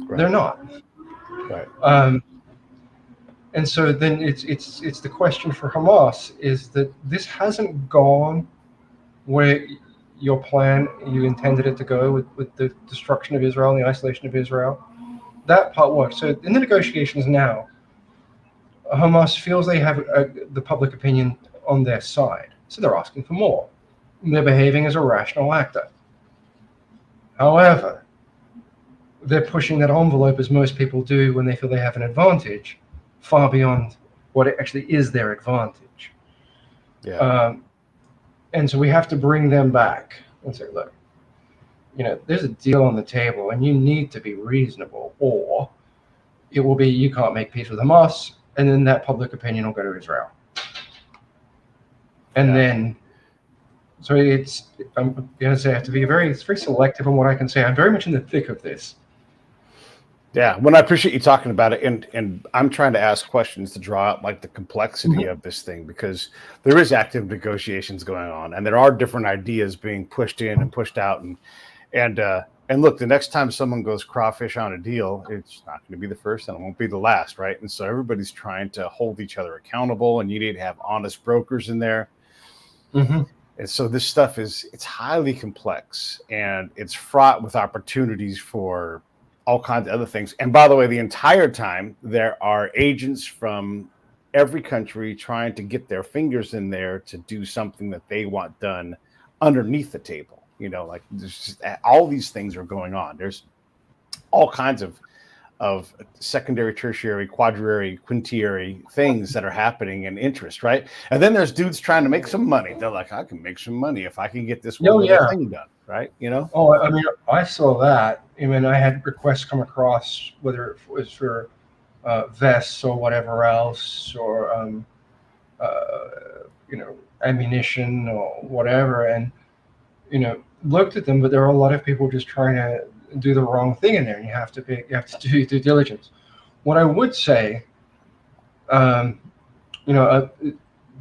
Right. They're not. Right. And so then it's the question for Hamas is that this hasn't gone where your plan you intended it to go with the destruction of Israel and the isolation of Israel. That part worked. So in the negotiations now, Hamas feels they have the public opinion on their side. So they're asking for more. They're behaving as a rational actor. However, they're pushing that envelope as most people do when they feel they have an advantage, far beyond what it actually is their advantage. Yeah. And so we have to bring them back and say, look, there's a deal on the table and you need to be reasonable, or it will be you can't make peace with Hamas, and then that public opinion will go to Israel. And then, so I'm going to say I have to be very selective on what I can say. I'm very much in the thick of this. Yeah, well, I appreciate you talking about it, and I'm trying to ask questions to draw out like the complexity of this thing, because there is active negotiations going on, and there are different ideas being pushed in and pushed out, and look, the next time someone goes crawfish on a deal, it's not going to be the first, and it won't be the last, right? And so everybody's trying to hold each other accountable, and you need to have honest brokers in there. And so this stuff it's highly complex, and it's fraught with opportunities for all kinds of other things. And by the way, the entire time there are agents from every country trying to get their fingers in there to do something that they want done underneath the table. Like there's just, all these things are going on. There's all kinds of secondary, tertiary, quaternary, quintiary things that are happening in interest, right? And then there's dudes trying to make some money. They're like, I can make some money if I can get this one little thing done, right? Oh, I mean, I saw that. I mean, I had requests come across, whether it was for vests or whatever else, or ammunition or whatever, and looked at them, but there are a lot of people just trying to do the wrong thing in there, and you have to do due diligence. What I would say, the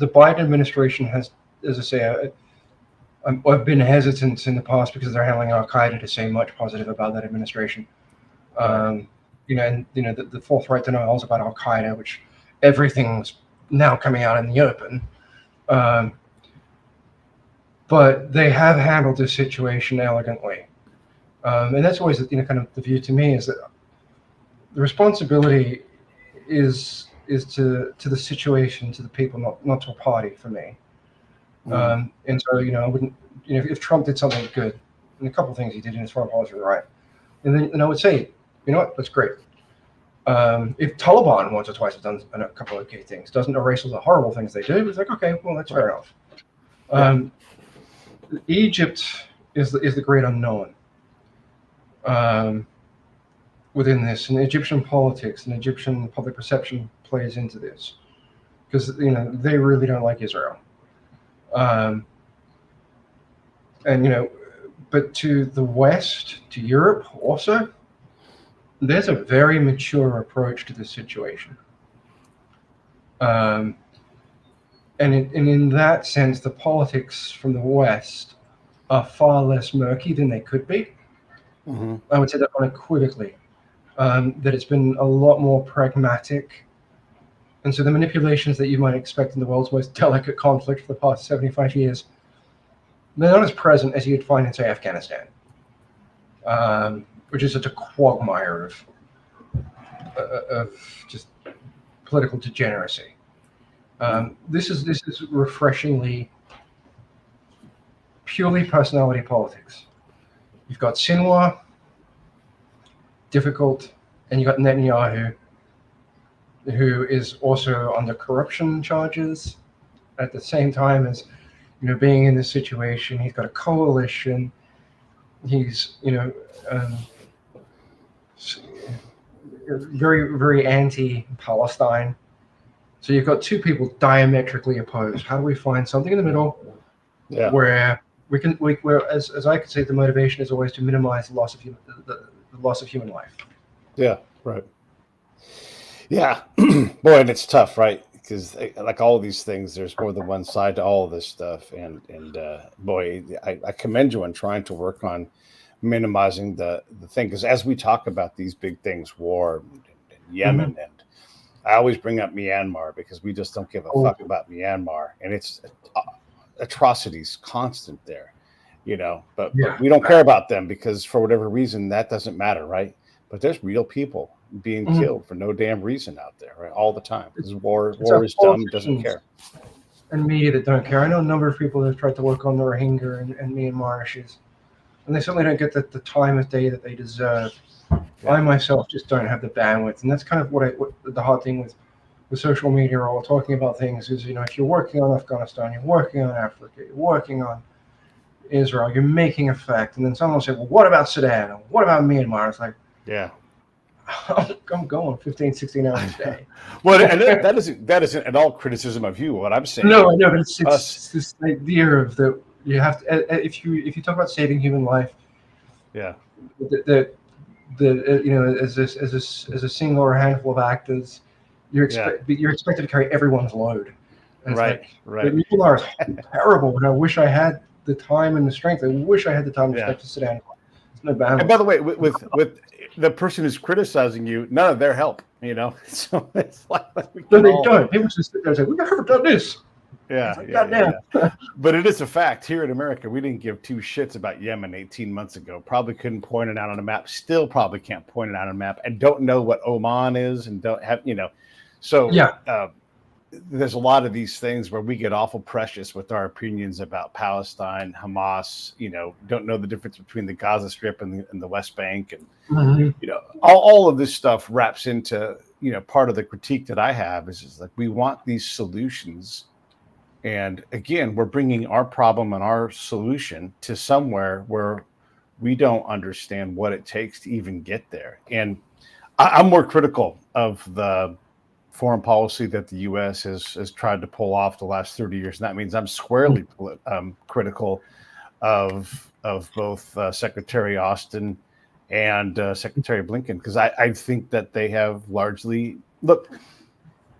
Biden administration has, as I say, I've been hesitant in the past because they're handling Al Qaeda to say much positive about that administration. The forthright denials about Al Qaeda, which everything's now coming out in the open. But they have handled this situation elegantly. And that's always, kind of the view to me is that the responsibility is to the situation, to the people, not to a party for me. And so, I wouldn't, if Trump did something good, and a couple of things he did in his foreign policy were right, and then I would say, you know what, that's great. If Taliban once or twice have done a couple of okay things, doesn't erase all the horrible things they do, it's like, okay, well, that's fair enough. Egypt is the great unknown within this, and Egyptian politics and Egyptian public perception plays into this, because they really don't like Israel, but to the West, to Europe also, there's a very mature approach to this situation, and in that sense, the politics from the West are far less murky than they could be. I would say that unequivocally, that it's been a lot more pragmatic. And so the manipulations that you might expect in the world's most delicate conflict for the past 75 years, they're not as present as you'd find in, say, Afghanistan, which is such a quagmire of just political degeneracy. This is refreshingly purely personality politics. You've got Sinwar, difficult, and you've got Netanyahu, who is also under corruption charges at the same time as, being in this situation. He's got a coalition. He's, very, very anti-Palestine. So you've got two people diametrically opposed. How do we find something in the middle where we can, where as I could say, the motivation is always to minimize the loss of human life. Yeah, right. Yeah, boy, and it's tough, right? Because like all of these things, there's more than one side to all of this stuff, and boy, I commend you on trying to work on minimizing the thing. Because as we talk about these big things, war, and Yemen, and I always bring up Myanmar because we just don't give a fuck about Myanmar, and it's atrocities constant there, But we don't care about them because for whatever reason that doesn't matter, right? But there's real people being killed for no damn reason out there, right? All the time. Because war is dumb, doesn't care. And media that don't care. I know a number of people that have tried to work on the Rohingya and Myanmar issues, and they certainly don't get the time of day that they deserve. I myself just don't have the bandwidth, and that's kind of what the hard thing with social media or all talking about things is, if you're working on Afghanistan, you're working on Africa, you're working on Israel, you're making a fact, and then someone will say, well, what about Sudan? Or what about Myanmar? It's like, yeah, I'm going 15, 16 hours a day. Well, and that isn't at all criticism of you. What I'm saying. No, I know, but it's this idea of that you have to, if you talk about saving human life, yeah, as a single or a handful of actors, you're expected to carry everyone's load. And right. Myanmar is terrible, and I wish I had the time and the strength. I wish I had the time and strength to sit down. It's no balance. And by the way, with the person who's criticizing you, none of their help, So it's like no, they don't. People just sit there and say, "We never done this." Yeah. But it is a fact. Here in America, we didn't give two shits about Yemen 18 months ago. Probably couldn't point it out on a map. Still probably can't point it out on a map. And don't know what Oman is and don't have, So there's a lot of these things where we get awful precious with our opinions about Palestine, Hamas, don't know the difference between the Gaza Strip and the West Bank. And, all of this stuff wraps into, part of the critique that I have is just like, we want these solutions. And again, we're bringing our problem and our solution to somewhere where we don't understand what it takes to even get there. And I'm more critical of the foreign policy that the U.S. has tried to pull off the last 30 years. And that means I'm squarely critical of both Secretary Austin and Secretary Blinken, because I think that they have largely,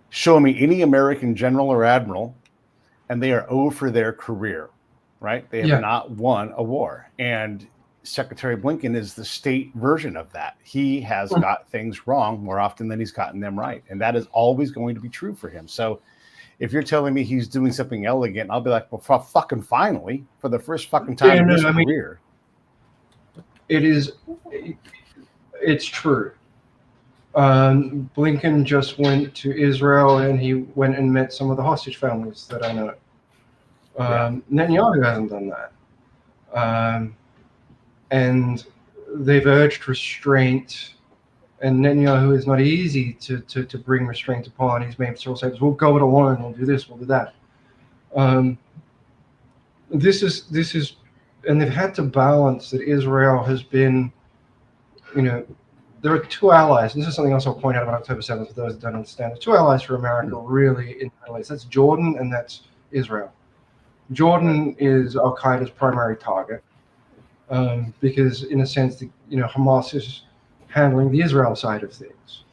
show me any American general or admiral, and they are over their career, right? They have not won a war. And Secretary Blinken is the state version of that. He has got things wrong more often than he's gotten them right. And that is always going to be true for him. So if you're telling me he's doing something elegant, I'll be like, well, fucking finally, for the first fucking time in his career. It's true. Blinken just went to Israel and he went and met some of the hostage families that I know. Netanyahu hasn't done that. And they've urged restraint, and Netanyahu is not easy to bring restraint upon. He's made several statements, we'll go it alone, we'll do this, we'll do that. This is, and they've had to balance that Israel has been, there are two allies. This is something else I'll point out about October 7th for those that don't understand. There's two allies for America really in the Middle East. That's Jordan and that's Israel. Jordan is Al-Qaeda's primary target because, in a sense, Hamas is handling the Israel side of things.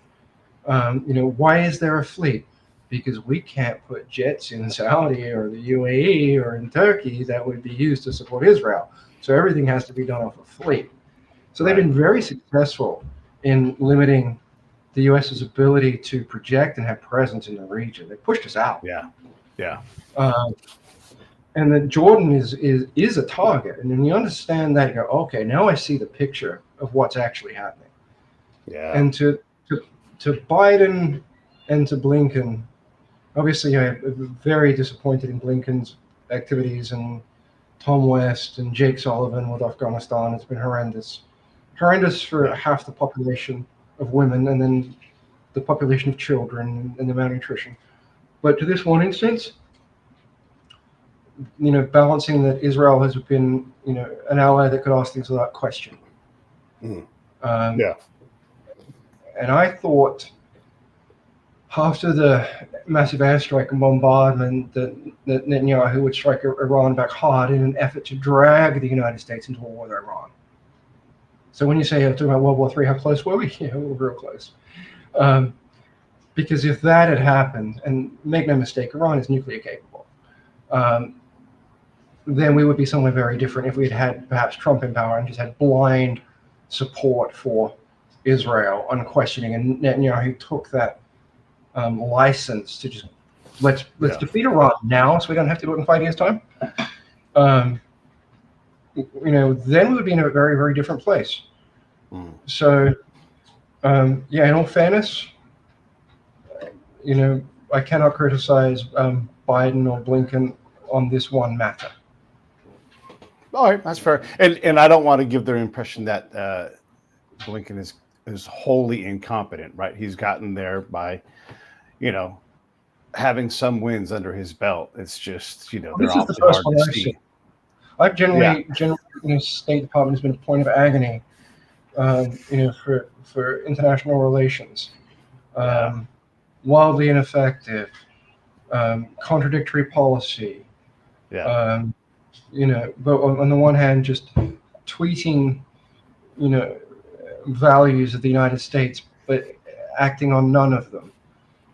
Why is there a fleet? Because we can't put jets in Saudi or the UAE or in Turkey that would be used to support Israel. So everything has to be done off a fleet. So they've been very successful in limiting the U.S.'s ability to project and have presence in the region. They pushed us out. Yeah. And that Jordan is a target. And then you understand that, you go, okay, now I see the picture of what's actually happening. Yeah. And to Biden and to Blinken, obviously I'm very disappointed in Blinken's activities and Tom West and Jake Sullivan with Afghanistan. It's been horrendous for half the population of women, and then the population of children and the malnutrition. But to this one instance, balancing that Israel has been, an ally that could ask things without question. Mm. Um, Yeah. And I thought after the massive airstrike and bombardment that Netanyahu would strike Iran back hard in an effort to drag the United States into a war with Iran. So when you say talking about World War III, how close were we? Yeah, we were real close. Because if that had happened, and make no mistake, Iran is nuclear capable, then we would be somewhere very different if we had perhaps Trump in power and just had blind support for Israel, unquestioning, and Netanyahu took that license to just let's defeat Iran now, so we don't have to do it in 5 years' time. Then we would be in a very, very different place. Mm. So, in all fairness, I cannot criticize Biden or Blinken on this one matter. All right, that's fair. And I don't want to give the impression that Blinken is wholly incompetent, right? He's gotten there by, having some wins under his belt. It's just, they're awfully hard to see. I've generally, State Department has been a point of agony, for international relations. Wildly ineffective, contradictory policy. Yeah. But on the one hand, just tweeting, values of the United States, but acting on none of them.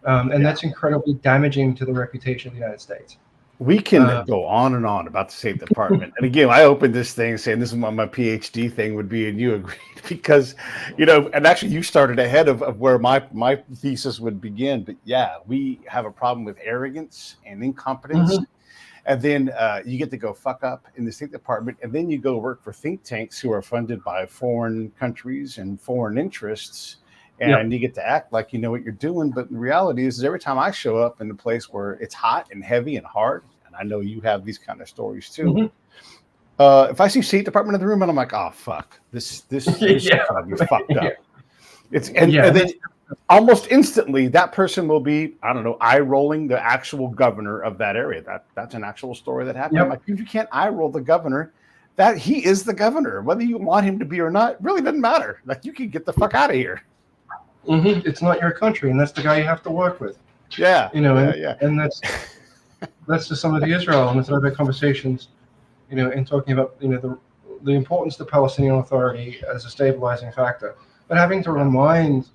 That's incredibly damaging to the reputation of the United States. We can go on and on about the State Department. And again, I opened this thing saying this is what my PhD thing would be, and you agreed because, and actually you started ahead of where my thesis would begin. But yeah, we have a problem with arrogance and incompetence. Mm-hmm. And then you get to go fuck up in the State Department, and then you go work for think tanks who are funded by foreign countries and foreign interests. And you get to act like you know what you're doing. But the reality is every time I show up in a place where it's hot and heavy and hard, and I know you have these kind of stories too. Mm-hmm. If I see State Department in the room and I'm like, oh, fuck, this is fucked up. And then almost instantly that person will be, I don't know, eye rolling the actual governor of that area. That's an actual story that happened. I'm like, if you can't eye roll the governor, that he is the governor, whether you want him to be or not, really doesn't matter. Like, you can get the fuck out of here. Mm-hmm. It's not your country, and that's the guy you have to work with. Yeah, and that's just some of the Israel and I've had conversations, in talking about the importance of the Palestinian Authority as a stabilizing factor, but having to remind,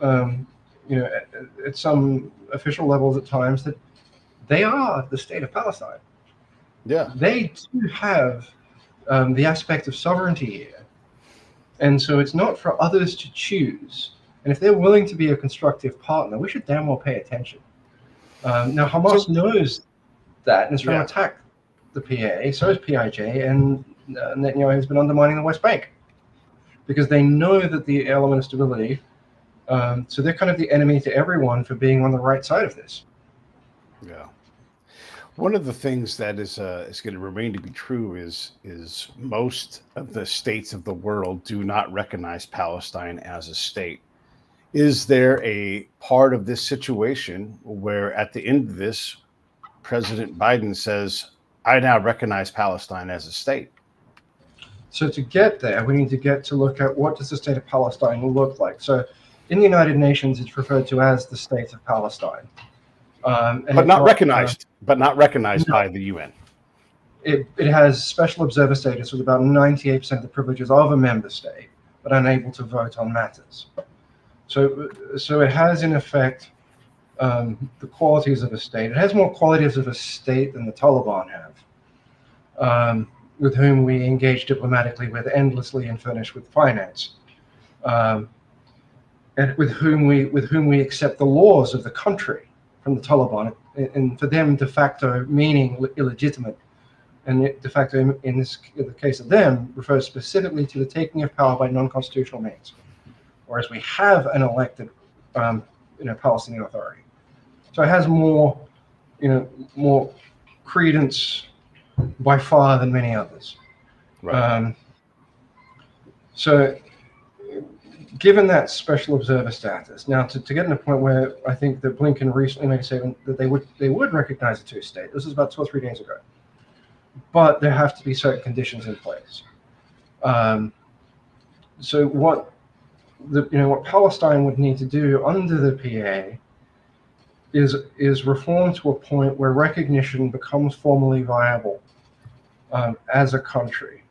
at some official levels at times that they are the state of Palestine. Yeah, they do have the aspect of sovereignty here, and so it's not for others to choose. And if they're willing to be a constructive partner, we should damn well pay attention. Now, Hamas knows that and is trying to attack the PA. So is PIJ, and Netanyahu has been undermining the West Bank because they know that the element of stability. So they're kind of the enemy to everyone for being on the right side of this. Yeah. One of the things that is going to remain to be true is most of the states of the world do not recognize Palestine as a state. Is there a part of this situation where at the end of this, President Biden says, I now recognize Palestine as a state? So to get there, we need to get to look at what does the state of Palestine look like. So in the United Nations, it's referred to as the state of Palestine. But not recognized by the UN. It has special observer status with about 98% of the privileges of a member state, but unable to vote on matters. So it has, in effect, the qualities of a state. It has more qualities of a state than the Taliban have, with whom we engage diplomatically with endlessly and furnish with finance, and with whom we accept the laws of the country from the Taliban, and for them de facto meaning illegitimate, and de facto in the case of them refers specifically to the taking of power by non-constitutional means. Whereas we have an elected, Palestinian Authority, so it has more credence by far than many others. Right. So given that special observer status, now to get in a point where I think that Blinken recently made a statement that they would recognize a two-state. This was about 2 or 3 days ago, but there have to be certain conditions in place. So what Palestine would need to do under the PA is reform to a point where recognition becomes formally viable as a country.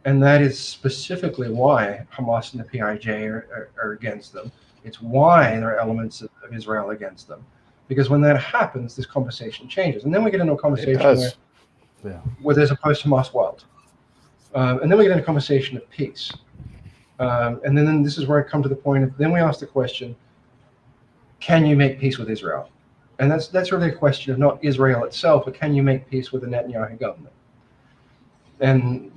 And that is specifically why Hamas and the PIJ are against them. It's why there are elements of Israel against them. Because when that happens, this conversation changes. And then we get into a conversation where there's a post-Hamas world. And then we get into a conversation of peace. And then this is where I come to the point of, then we ask the question, can you make peace with Israel? And that's really a question of not Israel itself, but can you make peace with the Netanyahu government? And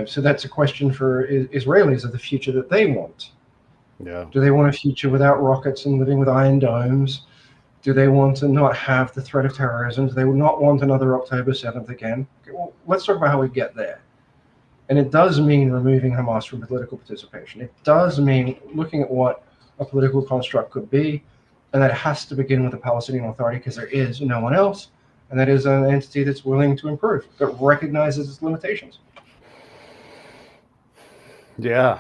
so that's a question for Israelis of the future that they want. Yeah. Do they want a future without rockets and living with iron domes? Do they want to not have the threat of terrorism? Do they not want another October 7th again? Okay, well, let's talk about how we get there. And it does mean removing Hamas from political participation. It does mean looking at what a political construct could be, and that has to begin with the Palestinian Authority because there is no one else, and that is an entity that's willing to improve, but recognizes its limitations. Yeah,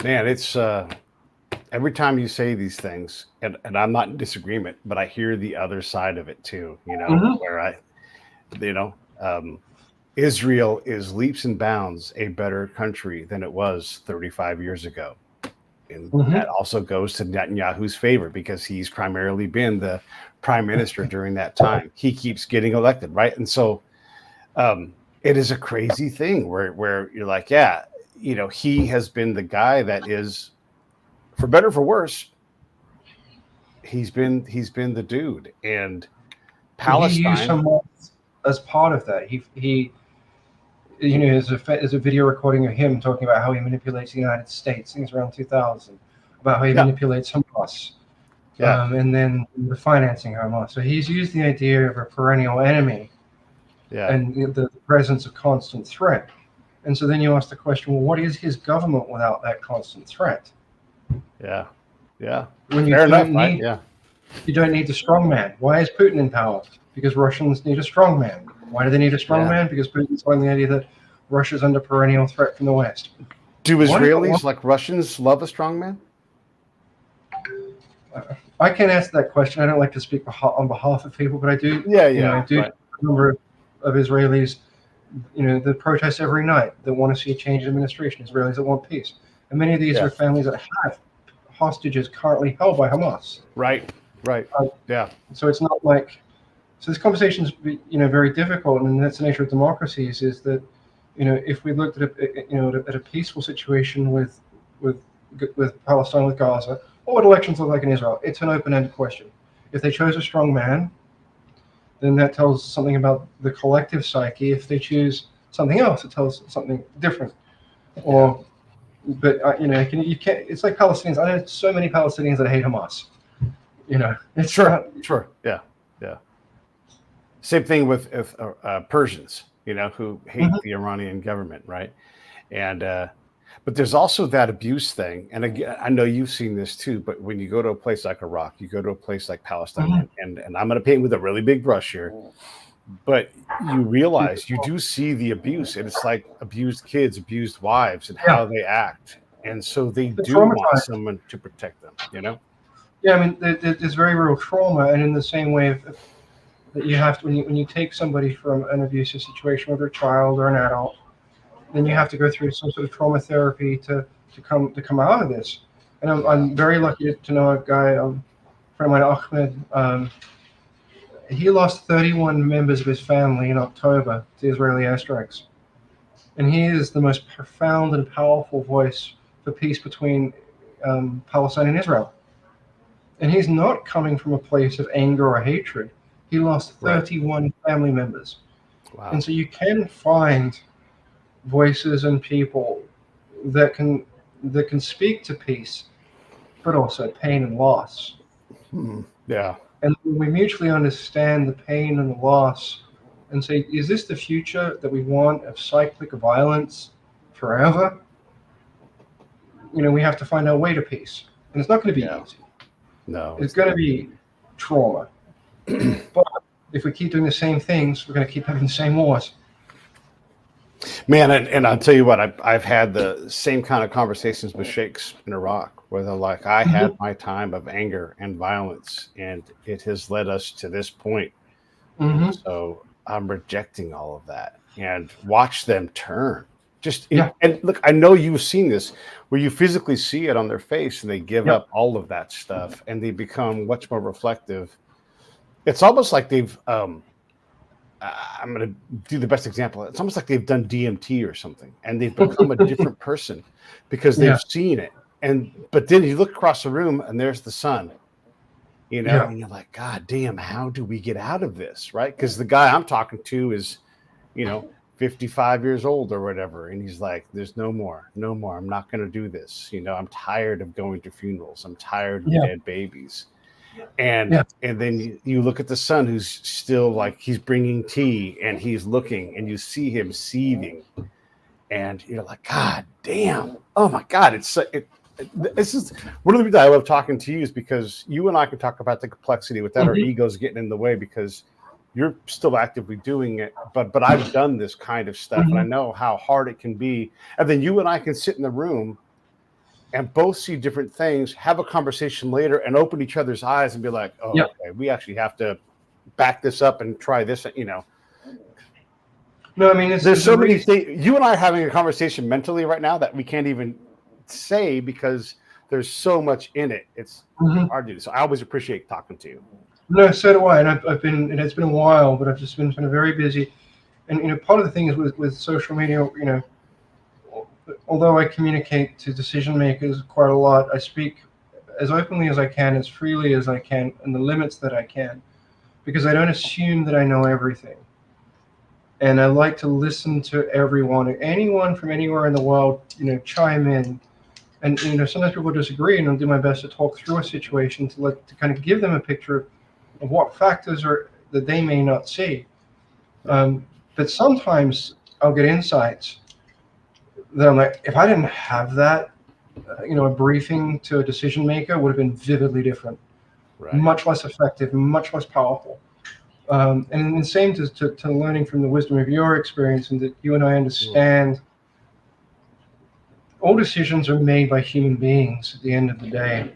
man, it's every time you say these things, and I'm not in disagreement, but I hear the other side of it too, where Israel is leaps and bounds a better country than it was 35 years ago. And that also goes to Netanyahu's favor because he's primarily been the prime minister during that time. He keeps getting elected, right? And so it is a crazy thing where you're like, yeah, he has been the guy that is, for better or for worse, he's been the dude. And Palestine, he used Hamas as part of that. He there's a video recording of him talking about how he manipulates the United States. I think it's around 2000, about how he manipulates Hamas. And then the financing Hamas. So he's used the idea of a perennial enemy and the presence of constant threat. And so then you ask the question, well, what is his government without that constant threat? Yeah. Yeah. When you you don't need the strong man. Why is Putin in power? Because Russians need a strong man. Why do they need a strong man? Because Putin's on the idea that Russia's under perennial threat from the West. Do Israelis like Russians love a strong man? I can't answer that question. I don't like to speak on behalf of people, but I do. I do a number of Israelis, that protest every night, that want to see a change in administration. Israelis that want peace, and many of these are families that have hostages currently held by Hamas. Right. So it's not like. So this conversation is, very difficult, and that's the nature of democracies. Is that, if we looked at a peaceful situation with Palestine, with Gaza, what would elections look like in Israel? It's an open-ended question. If they chose a strong man, then that tells something about the collective psyche. If they choose something else, it tells something different. But you can't. It's like Palestinians. I know so many Palestinians that hate Hamas. It's sure, yeah. Same thing with Persians, who hate the Iranian government, right? And but there's also that abuse thing. And again, I know you've seen this too. But when you go to a place like Iraq, you go to a place like Palestine, and I'm going to paint with a really big brush here, but you realize you do see the abuse, and it's like abused kids, abused wives, and how they act, and so they do want someone to protect them, Yeah, I mean, there's very real trauma, and in the same way that you have to, when you take somebody from an abusive situation, whether a child or an adult, then you have to go through some sort of trauma therapy to come out of this. And I'm very lucky to know a guy, a friend of mine, Ahmed. He lost 31 members of his family in October to Israeli airstrikes, and he is the most profound and powerful voice for peace between Palestine and Israel. And he's not coming from a place of anger or hatred. He lost 31 family members. Wow. And so you can find voices and people that can speak to peace, but also pain and loss. Yeah. And we mutually understand the pain and the loss and say, is this the future that we want of cyclic violence forever? we have to find our way to peace, and it's not going to be easy. No, it's going to be trauma. But if we keep doing the same things, we're going to keep having the same wars. Man, and I'll tell you what, I've had the same kind of conversations with sheikhs in Iraq, where they're like, I had my time of anger and violence, and it has led us to this point. Mm-hmm. So I'm rejecting all of that, and watch them turn. And look, I know you've seen this, where you physically see it on their face, and they give up all of that stuff, and they become much more reflective. It's almost like they've I'm going to do the best example. It's almost like they've done DMT or something, and they've become a different person because they've seen it. But then you look across the room, and there's the sun, and you're like, God damn, how do we get out of this, right? Because the guy I'm talking to is, 55 years old or whatever, and he's like, there's no more. I'm not going to do this. I'm tired of going to funerals. I'm tired of dead babies. And then you look at the son, who's still like, he's bringing tea, and he's looking, and you see him seething, and you're like, God damn, oh my God, this is one of the reasons I love talking to you, is because you and I can talk about the complexity without our egos getting in the way, because you're still actively doing it, but I've done this kind of stuff, and I know how hard it can be. And then you and I can sit in the room and both see different things, have a conversation later, and open each other's eyes and be like, oh, okay, we actually have to back this up and try this, No, I mean, there's so many things. You and I are having a conversation mentally right now that we can't even say, because there's so much in it. It's hard to do. So I always appreciate talking to you. No, so do I. And it's been a while, but I've just been kind of very busy. And, part of the thing is with social media, although I communicate to decision makers quite a lot, I speak as openly as I can, as freely as I can, in the limits that I can, because I don't assume that I know everything. And I like to listen to anyone from anywhere in the world, chime in. And, sometimes people disagree, and I'll do my best to talk through a situation to kind of give them a picture of what factors that they may not see. But sometimes I'll get insights that I'm like, if I didn't have that, a briefing to a decision maker would have been vividly different, much less effective, much less powerful. And the same to learning from the wisdom of your experience, and that you and I understand all decisions are made by human beings at the end of the day.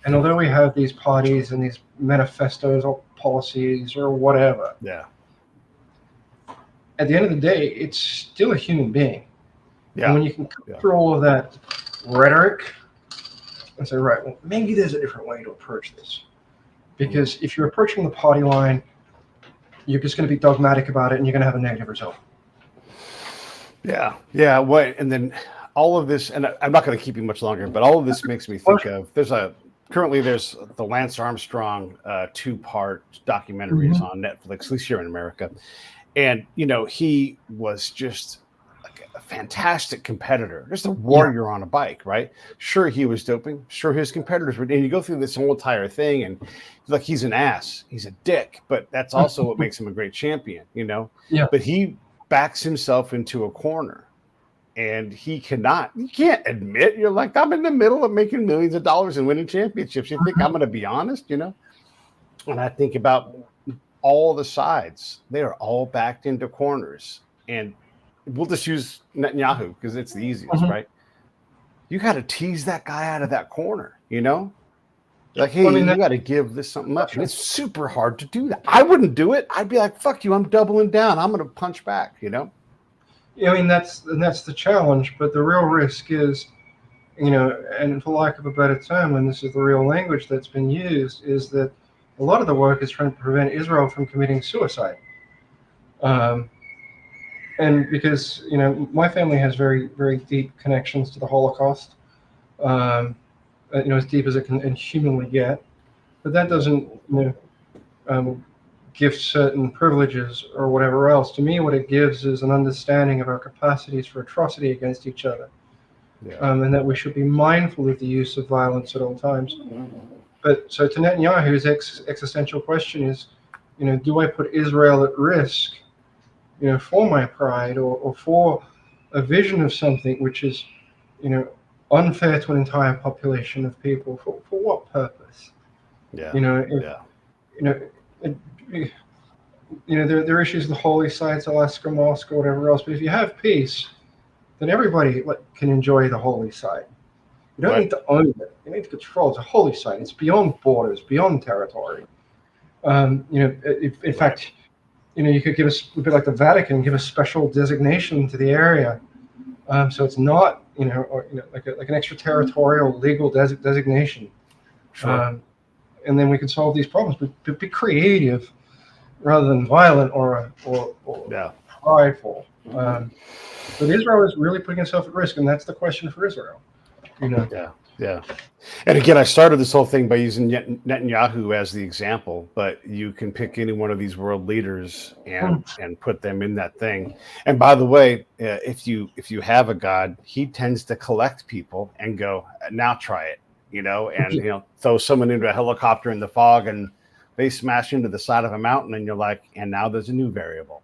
And although we have these parties and these manifestos or policies or whatever, at the end of the day, it's still a human being. And when you can cut through all of that rhetoric and say, right, well, maybe there's a different way to approach this. Because if you're approaching the party line, you're just going to be dogmatic about it, and you're going to have a negative result. Yeah. And then all of this, and I'm not going to keep you much longer, but all of this makes me think of, currently there's the Lance Armstrong 2-part documentary is on Netflix, at least here in America. And, he was just a fantastic competitor, just a warrior on a bike, right? Sure, he was doping. Sure, his competitors were. And you go through this whole entire thing, and he's an ass. He's a dick, but that's also what makes him a great champion, Yeah. But he backs himself into a corner, and you can't admit, you're like, I'm in the middle of making millions of dollars and winning championships. You think I'm going to be honest, And I think about all the sides. They are all backed into corners, and we'll just use Netanyahu because it's the easiest, right? You got to tease that guy out of that corner, Like, hey, you got to give this something up. And it's super hard to do that. I wouldn't do it. I'd be like, fuck you, I'm doubling down. I'm going to punch back, Yeah, I mean, that's the challenge. But the real risk is, and for lack of a better term, and this is the real language that's been used, is that a lot of the work is trying to prevent Israel from committing suicide. And because, my family has very, very deep connections to the Holocaust, as deep as it can humanly get. But that doesn't, give certain privileges or whatever else. To me, what it gives is an understanding of our capacities for atrocity against each other. And that we should be mindful of the use of violence at all times. But so to Netanyahu's existential question is, do I put Israel at risk, for my pride or for a vision of something which is, unfair to an entire population of people. For what purpose? Yeah. You know, if, Yeah. you know, it, you know, there are issues with the holy sites, Alaska Mosque, or whatever else. But if you have peace, then everybody can enjoy the holy site. You don't Right. need to own it. You need to control. It's a holy site. It's beyond borders, beyond territory. You know, if, in fact, you know, you could give us a bit like the Vatican, give a special designation to the area, so it's not, you know, or you know, like an extraterritorial legal designation, Sure. and then we can solve these problems. But be creative rather than violent or Yeah. prideful. But Israel is really putting itself at risk, and that's the question for Israel. You know. Yeah. Yeah. And again, I started this whole thing by using Netanyahu as the example, but you can pick any one of these world leaders and put them in that thing. And by the way, if you have a God, he tends to collect people and go, now try it, you know, and you know, throw someone into a helicopter in the fog and they smash into the side of a mountain, and you're like, and now there's a new variable,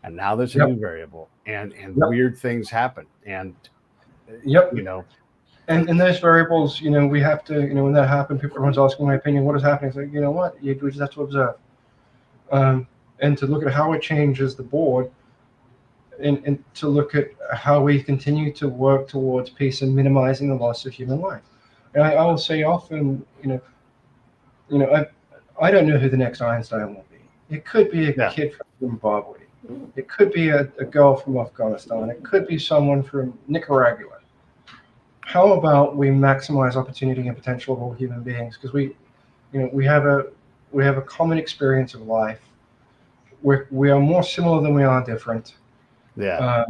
and now there's a new variable, and weird things happen, and you know. And those variables, you know, we have to, you know, when that happens, everyone's asking my opinion, what is happening? It's like, you know what, we just have to observe, and to look at how it changes the board, and to look at how we continue to work towards peace and minimizing the loss of human life. And I will say often, you know, I don't know who the next Einstein will be. It could be a kid from Zimbabwe. It could be a girl from Afghanistan. It could be someone from Nicaragua. How about we maximize opportunity and potential of all human beings? Because we have a common experience of life. We are more similar than we are different. Yeah.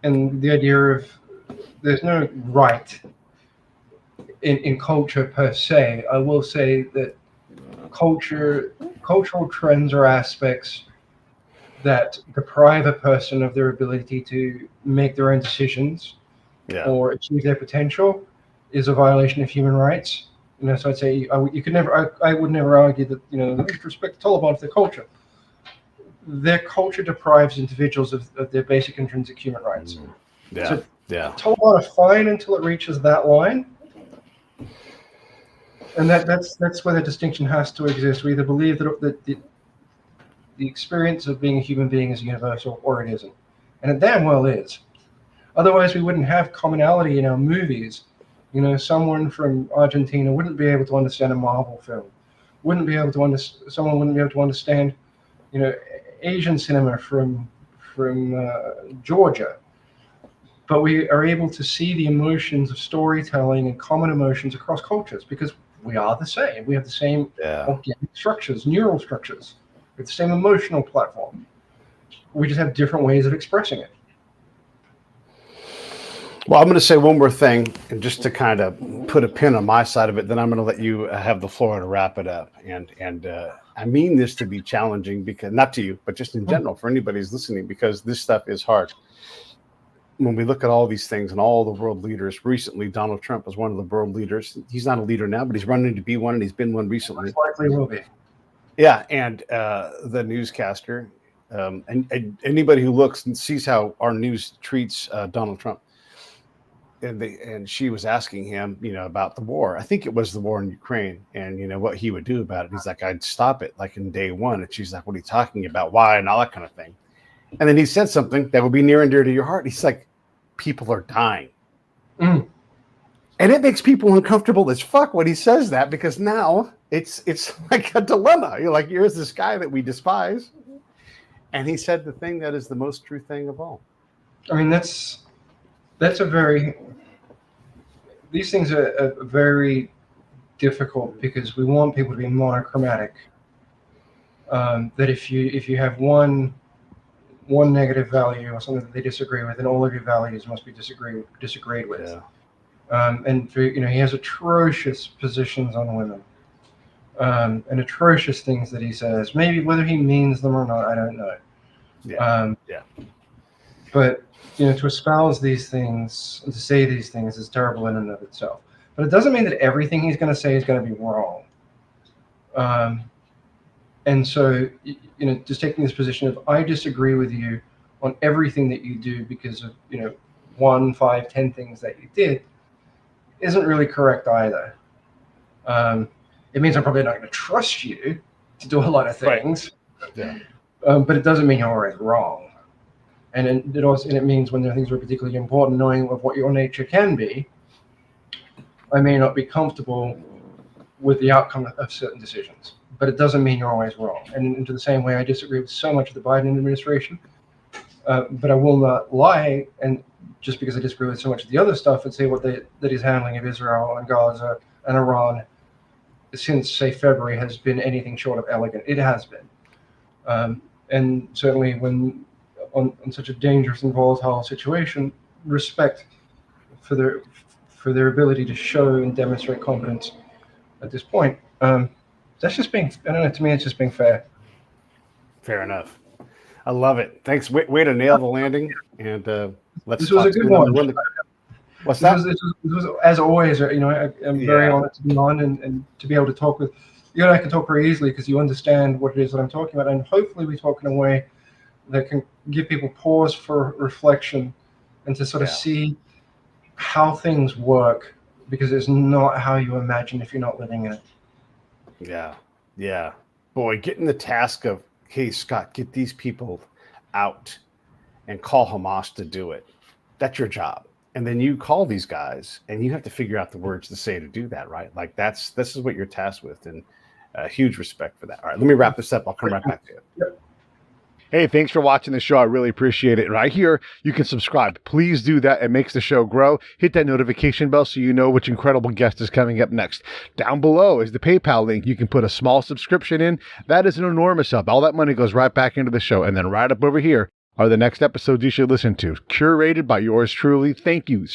And the idea of there's no right in culture per se. I will say that cultural trends are aspects that deprive a person of their ability to make their own decisions. Or achieve their potential is a violation of human rights. You know, so I'd say I would never argue that, you know, with respect to Taliban, their culture deprives individuals of their basic intrinsic human rights. So Taliban are fine until it reaches that line, and that's where the distinction has to exist. We either believe that the experience of being a human being is universal, or it isn't, and it damn well is. Otherwise, we wouldn't have commonality in our movies. You know, someone from Argentina wouldn't be able to understand a Marvel film. Someone wouldn't be able to understand, you know, Asian cinema from Georgia. But we are able to see the emotions of storytelling and common emotions across cultures because we are the same. We have the same organic structures, neural structures. We have the same emotional platform. We just have different ways of expressing it. Well, I'm going to say one more thing, and just to kind of put a pin on my side of it, then I'm going to let you have the floor to wrap it up. And I mean this to be challenging, because not to you, but just in general for anybody who's listening, because this stuff is hard. When we look at all these things and all the world leaders, recently Donald Trump was one of the world leaders. He's not a leader now, but he's running to be one, and he's been one recently. Likely will be. Yeah, and the newscaster, and anybody who looks and sees how our news treats Donald Trump. And she was asking him, you know, about the war. I think it was the war in Ukraine, and you know what he would do about it. He's like, I'd stop it like in day one. And she's like, what are you talking about? Why? And all that kind of thing. And then he said something that would be near and dear to your heart. He's like, people are dying. And it makes people uncomfortable as fuck when he says that, because now it's like a dilemma. You're like, here's this guy that we despise, and he said the thing that is the most true thing of all. I mean, these things are very difficult because we want people to be monochromatic. That if you have one negative value or something that they disagree with, then all of your values must be disagreed with. Yeah. And for, you know, he has atrocious positions on women, and atrocious things that he says. Maybe whether he means them or not, I don't know. Yeah. But you know, to espouse these things and to say these things is terrible in and of itself. But it doesn't mean that everything he's going to say is going to be wrong. And so, you know, just taking this position of, I disagree with you on everything that you do because of, you know, 1, 5, 10 things that you did, isn't really correct either. It means I'm probably not going to trust you to do a lot of things. Right. Yeah. But it doesn't mean you're always wrong. And it means when there are things that are particularly important, knowing of what your nature can be, I may not be comfortable with the outcome of certain decisions, but it doesn't mean you're always wrong. And into the same way, I disagree with so much of the Biden administration, but I will not lie, and just because I disagree with so much of the other stuff, and say that his handling of Israel and Gaza and Iran since, say, February has been anything short of elegant. It has been. And certainly when on such a dangerous and volatile situation, respect for their ability to show and demonstrate competence at this point. That's just being, I don't know, to me, it's just being fair. Fair enough. I love it. Thanks. Way to nail the landing. And let's This was a good one. What's that? This was, as always, I'm very honored to be on and to be able to talk with you. And I can talk very easily because you understand what it is that I'm talking about. And hopefully we talk in a way that can give people pause for reflection and to sort of see how things work, because it's not how you imagine if you're not living in it. Yeah. Yeah. Boy, getting the task of, hey, Scott, get these people out and call Hamas to do it. That's your job. And then you call these guys and you have to figure out the words to say to do that, right? Like this is what you're tasked with, and huge respect for that. All right, let me wrap this up. I'll come right back to you. Yep. Hey, thanks for watching the show. I really appreciate it. Right here, you can subscribe. Please do that. It makes the show grow. Hit that notification bell so you know which incredible guest is coming up next. Down below is the PayPal link. You can put a small subscription in. That is an enormous help. All that money goes right back into the show. And then right up over here are the next episodes you should listen to, curated by yours truly. Thank you